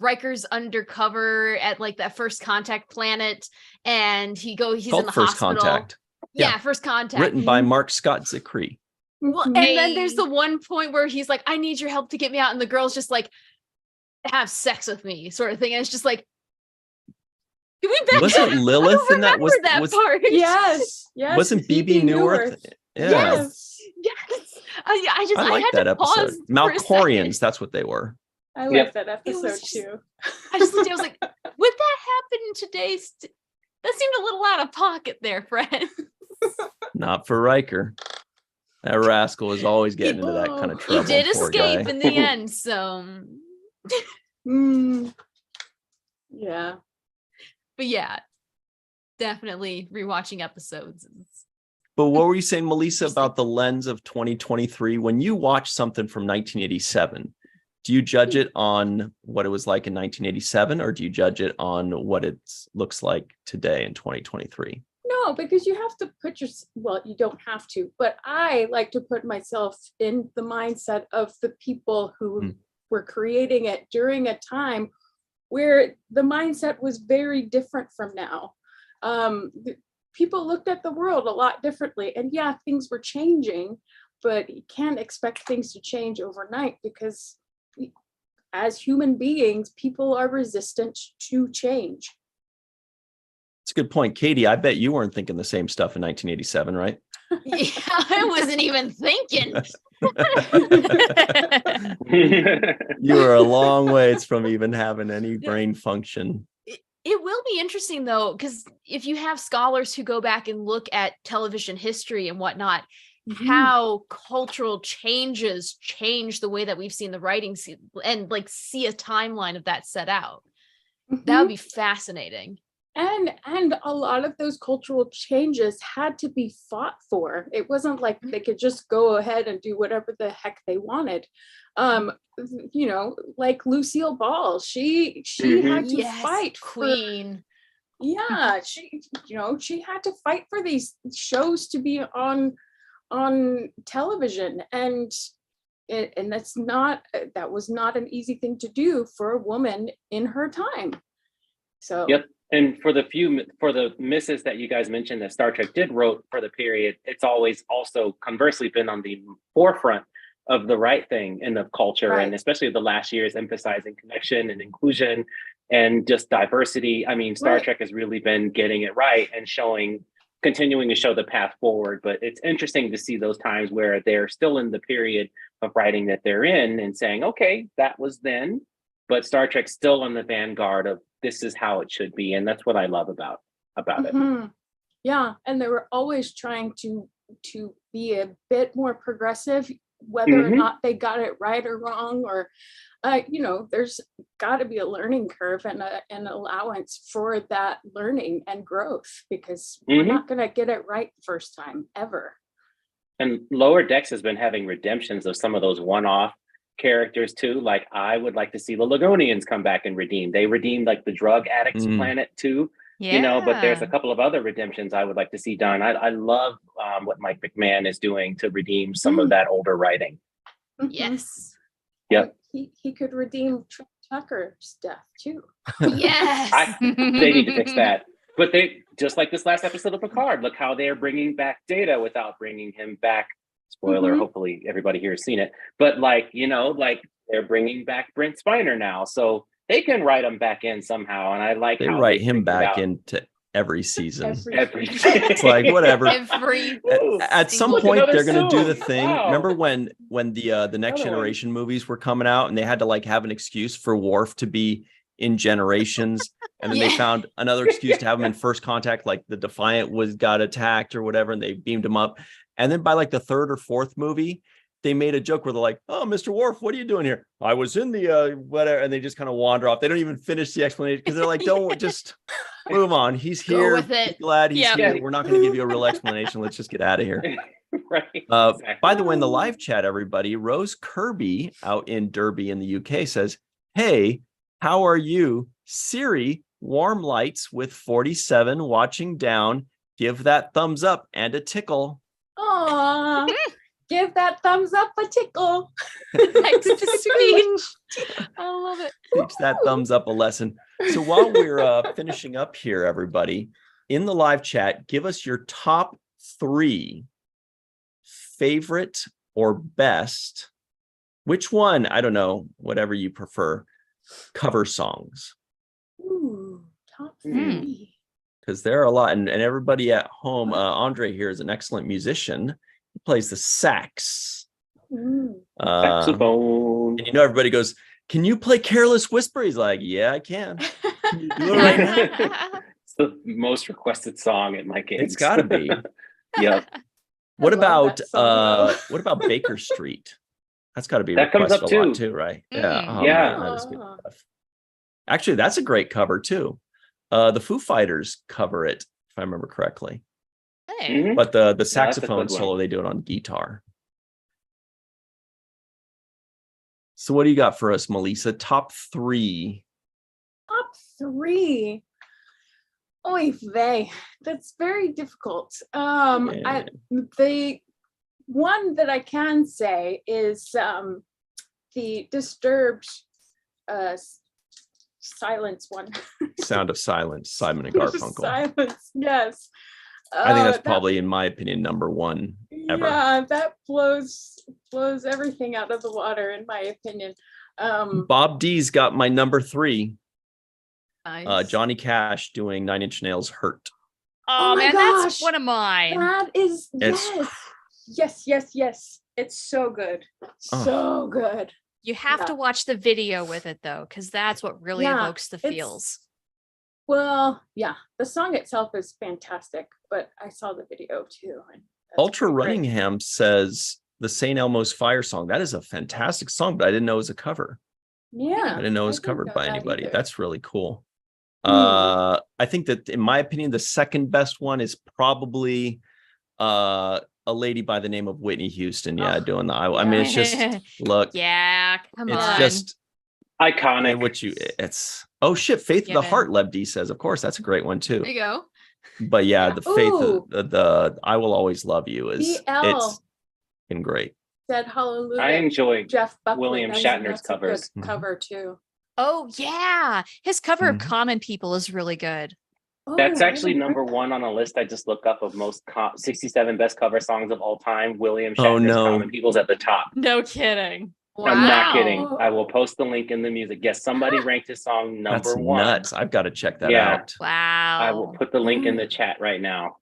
Riker's undercover at like that First Contact planet, and he's in Called the First hospital. Contact. Yeah, Yeah. First Contact. Written by Mark Scott Zicree. Well, Mhm. and then there's the one point where he's like, I need your help to get me out, and the girl's just like, have sex with me, sort of thing. And it's just like, can we back Wasn't up? Lilith I don't in that? remember that Was part. Yes, yes. wasn't BB Newirth? Yeah. Yes. Yes. I I like had that to episode. pause for a second. Malcorians, that's what they were. I Yep. like that episode was just- too. I was like, would that happen in today's? That seemed a little out of pocket there, Fred. Not for Riker. That rascal is always getting into that kind of He trouble. did poor escape guy. in the end, so. Mm. Yeah. But yeah, definitely rewatching episodes. But what were you saying, Melissa, about the lens of 2023? When you watch something from 1987, do you judge it on what it was like in 1987, or do you judge it on what it looks like today in 2023? No, because you have to put well, you don't have to, but I like to put myself in the mindset of the people who were creating it during a time where the mindset was very different from now. People looked at the world a lot differently, and yeah, things were changing, but you can't expect things to change overnight because as human beings, people are resistant to change. It's a good point. Katie, I bet you weren't thinking the same stuff in 1987, right? Yeah, I wasn't even thinking. You were a long ways from even having any brain function. It will be interesting though, because if you have scholars who go back and look at television history and whatnot, how cultural changes change the way that we've seen the writing and like see a timeline of that set out. That would be fascinating. And a lot of those cultural changes had to be fought for. It wasn't like they could just go ahead and do whatever the heck they wanted. You know, like Lucille Ball, she had to fight Queen. Yeah, she had to fight for these shows to be on television, and that was not an easy thing to do for a woman in her time. So Yep. And for the misses that you guys mentioned that Star Trek did wrote for the period, it's always also conversely been on the forefront of the right thing in the culture, Right. and especially the last years emphasizing connection and inclusion and just diversity. I mean, Star Right. Trek has really been getting it right and continuing to show the path forward. But it's interesting to see those times where they're still in the period of writing that they're in and saying, okay, that was then, but Star Trek's still on the vanguard of this is how it should be. And that's what I love about it. Mhm. Yeah, and they were always trying to be a bit more progressive, whether or not they got it right or wrong, or there's got to be a learning curve and an allowance for that learning and growth, because we're not going to get it right the first time ever. And Lower Decks has been having redemptions of some of those one-off characters too. Like I would like to see the Ligonians come back and redeem. They redeemed like the drug addicts planet too. Yeah. But there's a couple of other redemptions I would like to see done. I love what Mike McMahon is doing to redeem some of that older writing. Mhm. Yes. Yep. He could redeem Tucker's death too. Yes. They need to fix that. But they, just like this last episode of Picard, look how they're bringing back Data without bringing him back. Spoiler, hopefully everybody here has seen it. But they're bringing back Brent Spiner now. So they can write him back in somehow. And I like They how write him figured back out into every season. every It's like, whatever. Every At some Look, point, another they're going to do the suit. thing. Wow. Remember when the Next Another one. Generation movies were coming out and they had to like have an excuse for Worf to be in Generations, and then they found another excuse to have him in First Contact, like the Defiant got attacked or whatever, and they beamed him up. And then by like the third or fourth movie, they made a joke where they're like, "Oh, Mr. Worf, what are you doing here?" "I was in the whatever," and they just kind of wander off. They don't even finish the explanation because they're like, "Don't just move on. He's Go here. with it." Glad he's Yeah. here. We're not going to give you a real explanation. Let's just get out of here." Right. By the way, in the live chat, everybody, Rose Kirby out in Derby in the UK says, "Hey, How are you? Siri, warm lights with 47 watching down. Give that thumbs up and a tickle. Aw, give that thumbs up a tickle. Text to speech. I love it. Teach that thumbs up a lesson. So while we're finishing up here, everybody, in the live chat, give us your top 3 favorite or best, which one, I don't know, whatever you prefer, cover songs. Ooh, top Hmm. 3. Because there are a lot, and everybody at home, Andre here is an excellent musician. He plays the sax. Ooh. Saxophone. And everybody goes, can you play Careless Whisper? He's like, yeah, I can. Can you do it right now? It's the most requested song at my gigs. It's gotta be. Yep. What I love about that song, what about Baker Street? That's got to be That comes requested up a lot too. too, right? Mm. Yeah. Oh, Yeah. man, that is good stuff. Actually, that's a great cover too. The Foo Fighters cover it, if I remember correctly. Hey. Mhm. But the that's a saxophone good one. solo, they do it on guitar. So what do you got for us, Melissa? Top 3. Top 3. Oy vey, that's very difficult. The one that I can say is the Disturbed Silence one. Sound of Silence, Simon and Sound of Garfunkel. Silence, yes. I think that's That- probably, in my opinion, number 1 ever. Yeah, that blows everything out of the water, in my opinion. Bob D's got my number 3. Nice. Johnny Cash doing 9 Inch Nails Hurt. Oh, Oh my man, gosh. that's one of mine. That is It's yes. It's so good. Oh. So good. You have to watch the video with it though, because that's what really Yeah, evokes the it's- feels. Well, yeah, the song itself is fantastic, but I saw the video too. And that's Ultra pretty great. Runningham says the St. Elmo's Fire song. That is a fantastic song, but I didn't know it was a cover. Yeah. I didn't know it was didn't covered know by that anybody. either. That's really cool. Hmm. I think that, in my opinion, the second best one is probably a lady by the name of Whitney Houston. Yeah, Oh, doing the I mean, it's just, look, Yeah, come it's on. just Iconic. it's oh shit, Faith of the Yeah. Heart, Lev D says. Of course, that's a great one too. There you go. But yeah, Yeah. the Faith Ooh. of the I Will Always Love You is BL. it's been great. Said hallelujah. I enjoy Jeff Buckley. William Shatner's that's covers. a good cover too. Oh yeah, his cover of Mhm. Common People is really good. That's Oh, I actually haven't heard number that. 1 on a list I just looked up of most 67 best cover songs of all time. William Oh, Shatner's no. Common People's at the top. No kidding. I'm not kidding. Wow. I will post the link in the music. Yes, somebody ranked his song number That's 1. nuts. I've got to check that Yeah. out. Wow. I will put the link in the chat right now.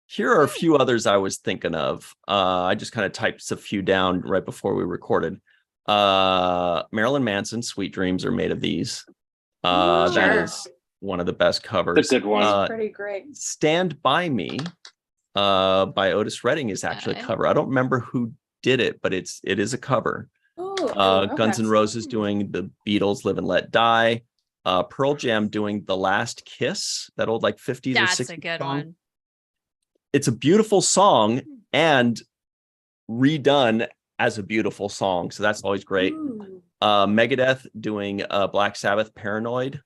Here are a few others I was thinking of. I just kind of typed a few down right before we recorded. Marilyn Manson, Sweet Dreams Are Made of These. That Sure. is one of the best covers. It's a good one. Pretty great. Stand By Me by Otis Redding is actually a Okay. cover. I don't remember who did it, but it is a cover. Oh, Guns N' okay. Roses doing the Beatles Live and Let Die. Pearl Jam doing The Last Kiss, that old like 50s or 60s That's a good song. one. It's a beautiful song and redone as a beautiful song. So that's always great. Ooh. Megadeth doing Black Sabbath Paranoid.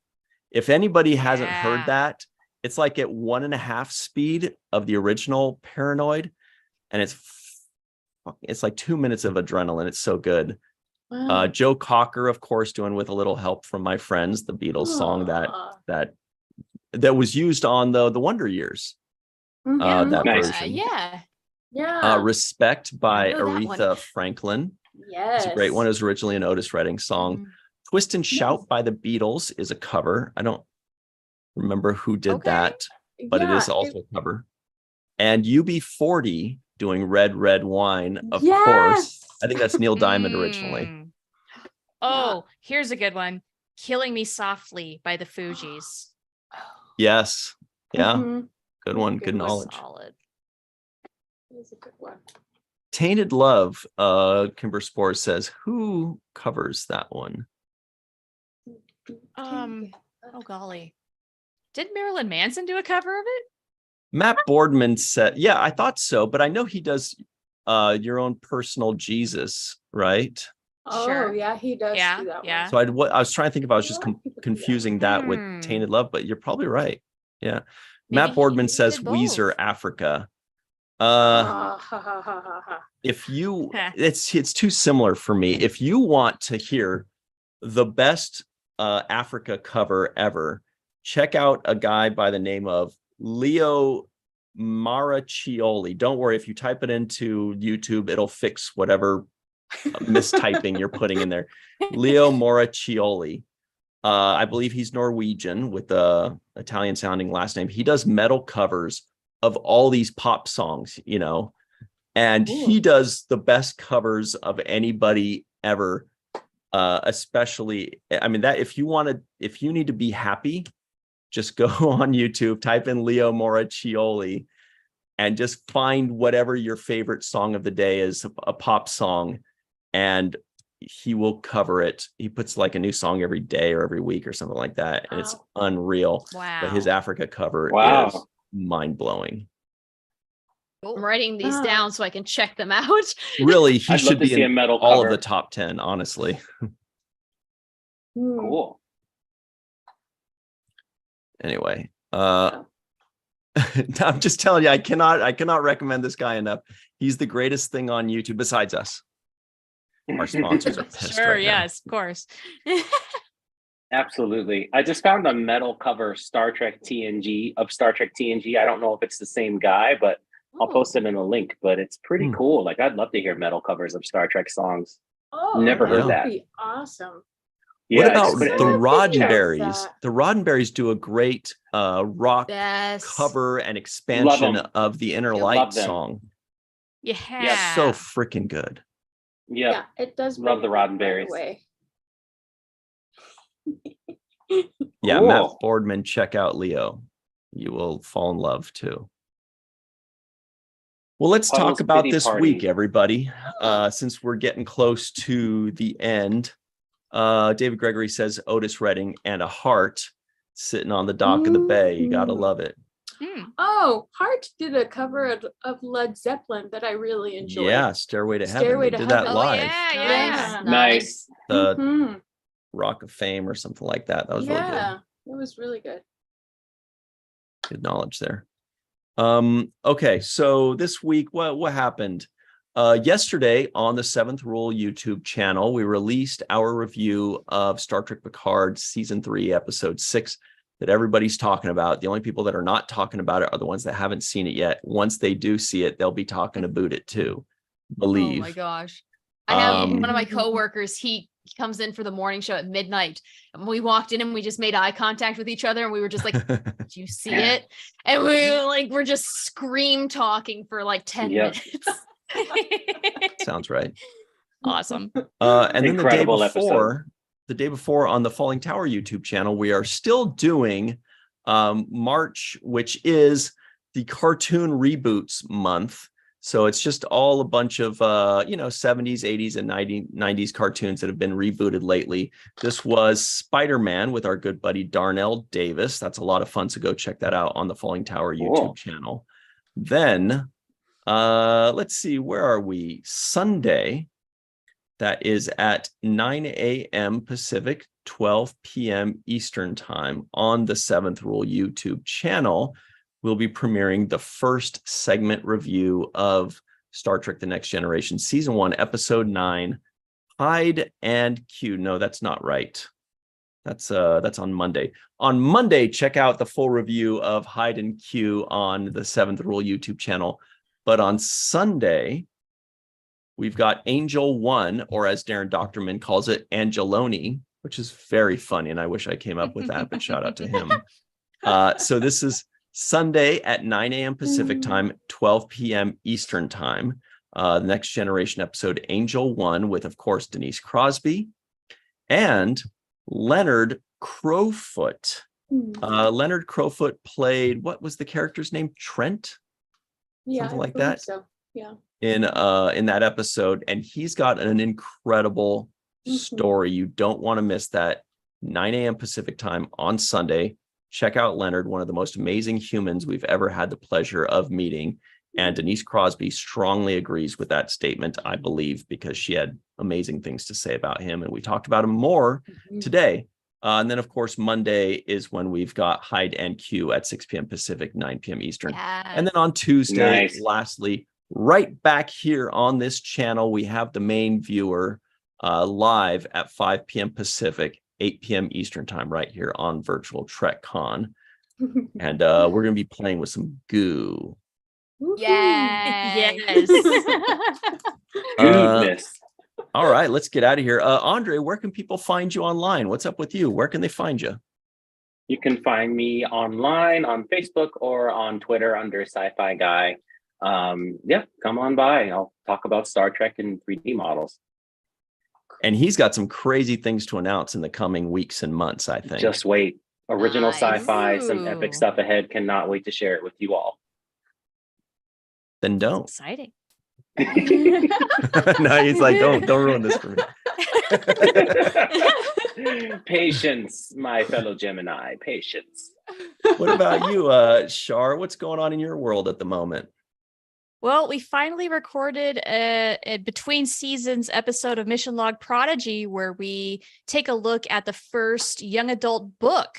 If anybody hasn't Yeah. heard that, it's like at 1.5 speed of the original Paranoid. And it's like 2 minutes of adrenaline. It's so good. Wow. Joe Cocker, of course, doing With a Little Help from My Friends, the Beatles song Aw. that was used on the Wonder Years. Mhm. That Nice. version. Yeah. Yeah. Respect by know that one. Aretha Franklin. Yes. It's a great one. It was originally an Otis Redding song. Mhm. Twist and Shout by the Beatles is a cover. I don't remember who did Okay. that, but it Yeah, is also a cover. And UB40 doing Red Red Wine, of course. Yes. I think that's Neil Diamond originally. Mm. Oh, here's a good one. Killing Me Softly by the Fugees. Yes. Yeah. Mhm. Good one. Good Good one. knowledge. Solid. It was a good one. Tainted Love, Kimber Spore says, who covers that one? Oh golly. Did Marilyn Manson do a cover of it? Matt Boardman said, yeah, I thought so, but I know he does Your Own Personal Jesus, right? Oh, Sure. yeah, he does Yeah, do that yeah. one. So I was trying to think if I was A just lot of people do that. confusing that with Hmm. Tainted Love, but you're probably right. Yeah. Maybe Matt Boardman he says did Weezer both. Africa. Ha ha ha ha ha. If you Heh. it's too similar for me. If you want to hear the best Africa cover ever, check out a guy by the name of Leo Maraccioli. Don't worry, if you type it into YouTube, it'll fix whatever mistyping you're putting in there. Leo Moraccioli. I believe he's Norwegian with a Italian sounding last name. He does metal covers of all these pop songs, you know, and he Ooh. does the best covers of anybody ever. Especially, I mean, that if you need to be happy, just go on YouTube, type in Leo Moraccioli, and just find whatever your favorite song of the day is, a pop song, and he will cover it. He puts like a new song every day or every week or something like that, and it's Wow. unreal. Wow. But his Africa cover Wow. is mind-blowing. Cool. I'm writing these Ah. down so I can check them out. Really, he I'd love should to be see a in metal all cover. of the top 10, honestly. Hmm. Cool. Anyway, Yeah. I'm just telling you, I cannot recommend this guy enough. He's the greatest thing on YouTube besides us. Our sponsors are pissed Sure, right now. yes, of course. Absolutely. I just found a metal cover Star Trek TNG. I don't know if it's the same guy, but I'll post it in a link. But it's pretty Hmm. cool. Like, I'd love to hear metal covers of Star Trek songs. Oh, Never heard would that. Be awesome. What Yeah, I about just put it the in there. Roddenberries? That. The Roddenberries do a great rock Yes. cover and expansion 'em. of the Inner Love Light them. song. Yeah. So freaking good. Yep. Yeah, it does. Love bring the it back right Roddenberries. away. Yeah, Cool. Matt Boardman, check out Leo. You will fall in love too. Well, let's Puddles talk about Pity this Party. week, everybody. Since we're getting close to the end. David Gregory says Otis Redding and a heart sitting on the dock of the bay. You gotta love it. Hmm. Oh, Hart did a cover of Led Zeppelin that I really enjoyed. Yeah, Stairway to Heaven. Stairway They to did that Heaven. Oh, live. yeah, yeah. Yeah. Nice. The Mhm. Rock of Fame or something like that. That was really good. Yeah, it was really good. Good knowledge there. Okay, so this week, what happened? Yesterday on the Seventh Rule YouTube channel, we released our review of Star Trek Picard Season 3, Episode 6 that everybody's talking about. The only people that are not talking about it are the ones that haven't seen it yet. Once they do see it, they'll be talking about it too. Believe. Oh my gosh. I have Um, one of my coworkers, he comes in for the morning show at midnight. And we walked in and we just made eye contact with each other and we were just like, did you see it? And we were like, we're just scream talking for like 10 Yep. minutes. Sounds right. Awesome. And then Incredible the day before on the Falling Tower YouTube channel, we are still doing March, which is the cartoon reboots month. So it's just all a bunch of 70s, 80s, and 90s cartoons that have been rebooted lately. This was Spider-Man with our good buddy Darnell Davis. That's a lot of fun. So go check that out on the Falling Tower YouTube Cool. channel. Then let's see, where are we? Sunday. That is at 9 a.m. Pacific, 12 p.m. Eastern time on the Seventh Rule YouTube channel. We'll be premiering the first segment review of Star Trek The Next Generation, Season 1, Episode 9, Hyde and Q. No, that's not right. That's on Monday. On Monday, check out the full review of Hyde and Q on the Seventh Rule YouTube channel. But on Sunday, we've got Angel 1, or as Darren Doctorman calls it, Angeloni, which is very funny, and I wish I came up with that, but shout out to him. So this is Sunday at 9 a.m. Pacific time, 12 p.m. Eastern time. The Next Generation episode, Angel 1, with, of course, Denise Crosby and Leonard Crowfoot. Leonard Crowfoot played, what was the character's name? Trent? Yeah, Something I like believe that. So yeah. In that episode, and he's got an incredible story. You don't want to miss that. 9 a.m. Pacific time on Sunday. Check out Leonard, one of the most amazing humans we've ever had the pleasure of meeting. And Denise Crosby strongly agrees with that statement, I believe, because she had amazing things to say about him. And we talked about him more today. And then, of course, Monday is when we've got Hide and Q at 6 p.m. Pacific, 9 p.m. Eastern. And then on Tuesday, lastly, right back here on this channel, we have the main viewer live at 5 p.m. Pacific, 8 p.m. Eastern time, right here on Virtual Trek Con. And we're going to be playing with some goo. Yes. Goodness. All right, let's get out of here. Andre, where can people find you online? What's up with you? Where can they find you? You can find me online on Facebook or on Twitter under Sci-Fi Guy. Yeah, come on by. I'll talk about Star Trek and 3D models. And he's got some crazy things to announce in the coming weeks and months, I think. Just wait. Original Nice. sci-fi, some epic stuff ahead. Cannot wait to share it with you all. Then don't. Exciting. No, he's like, don't ruin this for me. Patience, my fellow Gemini. Patience. What about you, Shar? What's going on in your world at the moment? Well, we finally recorded a between seasons episode of Mission Log Prodigy where we take a look at the first young adult book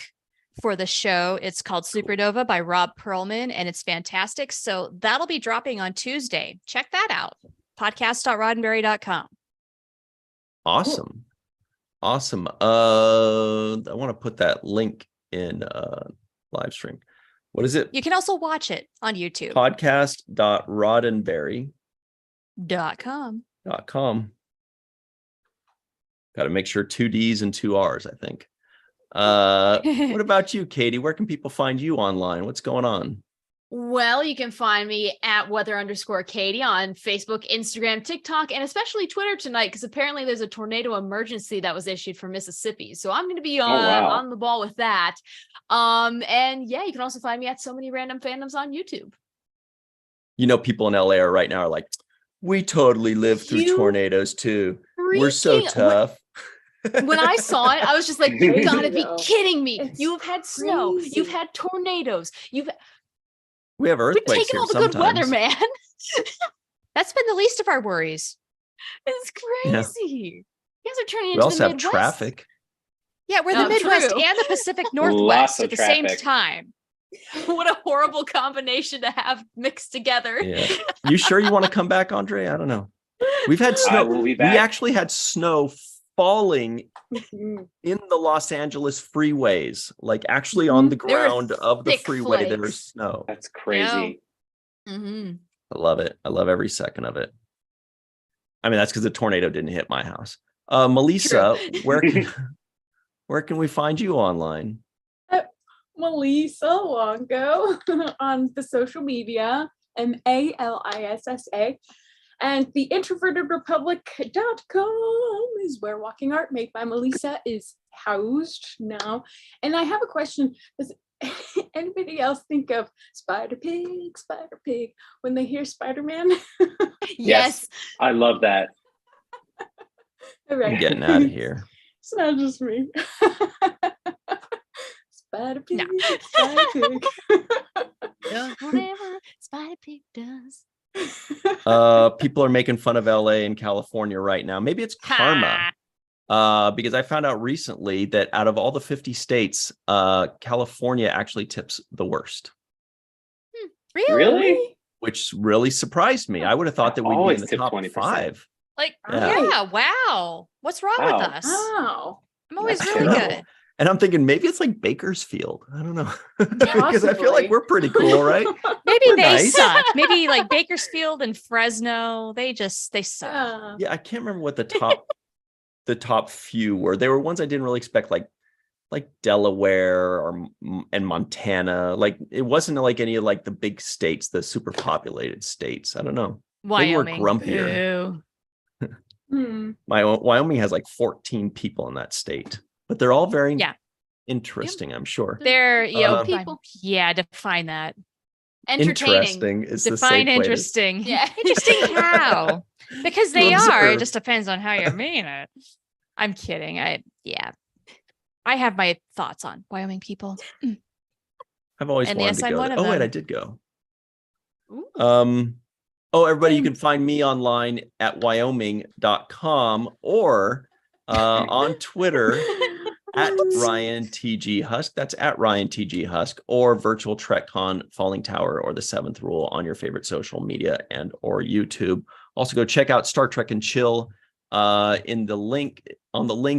for the show. It's called Supernova by Rob Perlman, and it's fantastic. So that'll be dropping on Tuesday. Check that out. Podcast.roddenberry.com. Awesome. Awesome. I want to put that link in live stream. What is it? You can also watch it on YouTube. Podcast.roddenberry.com. Got to make sure 2 D's and 2 R's, I think. What about you, Katie? Where can people find you online? What's going on? Well, you can find me at weather_Katie on Facebook, Instagram, TikTok, and especially Twitter tonight, because apparently there's a tornado emergency that was issued for Mississippi. So I'm going to be on the ball with that. And yeah, you can also find me at So Many Random Fandoms on YouTube. You know, people in LA right now are like, we totally live through tornadoes too. We're so tough. When I saw it, I was just like, you gotta be though. kidding me. It's You've had snow, crazy. you've had tornadoes, We have we're earthquakes taking here all the good sometimes. weather, man. That's been the least of our worries. It's crazy. You guys are turning We into also the have Midwest. traffic. Yeah, we're the Midwest true. and the Pacific Lots Northwest of at the same traffic. time. What a horrible combination to have mixed together. Yeah. You sure you want to come back, Andre? I don't know. We've had I snow. will be We back. actually had snow falling Mhm. in the Los Angeles freeways, like actually on the There were ground of the thick freeway. There was flakes. snow. That's crazy. Mhm. I love it. I love every second of it. I mean, that's because the tornado didn't hit my house. Melissa, where can we find you online? Melissa Longo on the social media, MALISSA. And the introvertedrepublic.com is where Walking Art Made by Melissa is housed now. And I have a question. Does anybody else think of Spider Pig when they hear Spider-Man? Yes. I love that. All right. I'm getting out of here. It's not just me. Spider Pig, No. Spider Pig. Does whatever Spider Pig does. People are making fun of LA and California right now. Maybe it's karma. Because I found out recently that out of all the 50 states, California actually tips the worst, Really? which really surprised me. I would have thought that we'd be in Always the tip top 20%. 5. Like, Yeah. yeah, wow. What's wrong with Wow. us? Wow. I'm always That's really terrible. good. And I'm thinking maybe it's like Bakersfield. I don't know. Because I feel like Possibly. we're pretty cool, right? Maybe We're they nice. suck. Maybe like Bakersfield and Fresno, they suck. Yeah. Yeah, I can't remember what the top few were. They were ones I didn't really expect, like Delaware and Montana. Like it wasn't like any of like the big states, the super populated states. I don't know. Maybe we're Wyoming. grumpier. Boo. Wyoming has like 14 people in that state, but they're all very Yeah. interesting, I'm sure. They're, people. yeah, define that. Entertaining. Interesting is the Define safe way to- interesting. Yeah. Interesting how? Because To they are. It observe. just depends on how you mean it. I'm kidding. I have my thoughts on Wyoming people. I've always And wanted yes, to I'm go. one of Oh wait, them. I did go. Everybody, you can find me online at wyoming.com or on Twitter at Ryan TG Husk. That's at Ryan TG Husk, or Virtual TrekCon Falling Tower, or the Seventh Rule on your favorite social media and or YouTube. Also, go check out Star Trek and Chill in the link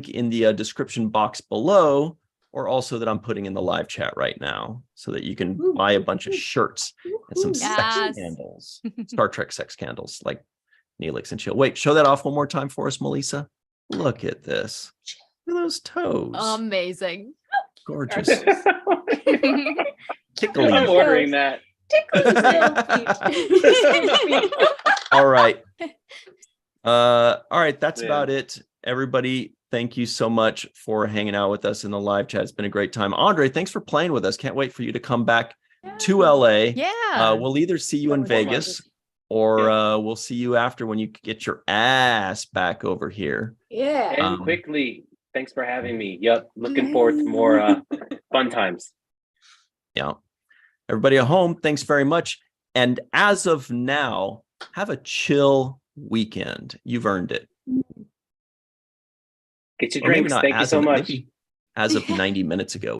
in the description box below, or also that I'm putting in the live chat right now, so that you can buy a bunch of shirts and some sex Yes. candles, Star Trek sex candles like Neelix and Chill. Wait, show that off one more time for us, Melissa. Look at this. Look at those toes. Amazing. Gorgeous. I'm Tickly. ordering that. All right. All right. That's Yeah. about it. Everybody, thank you so much for hanging out with us in the live chat. It's been a great time. Andre, thanks for playing with us. Can't wait for you to come back to LA. Yeah. We'll either see you in That was fun. Vegas, or we'll see you after when you get your ass back over here. Yeah. And quickly, thanks for having me. Yep. Looking forward to more fun times. Yeah. Everybody at home, thanks very much. And as of now, have a chill weekend. You've earned it. Get your Or maybe drinks. not Thank you as so of- much. maybe as of 90 minutes ago.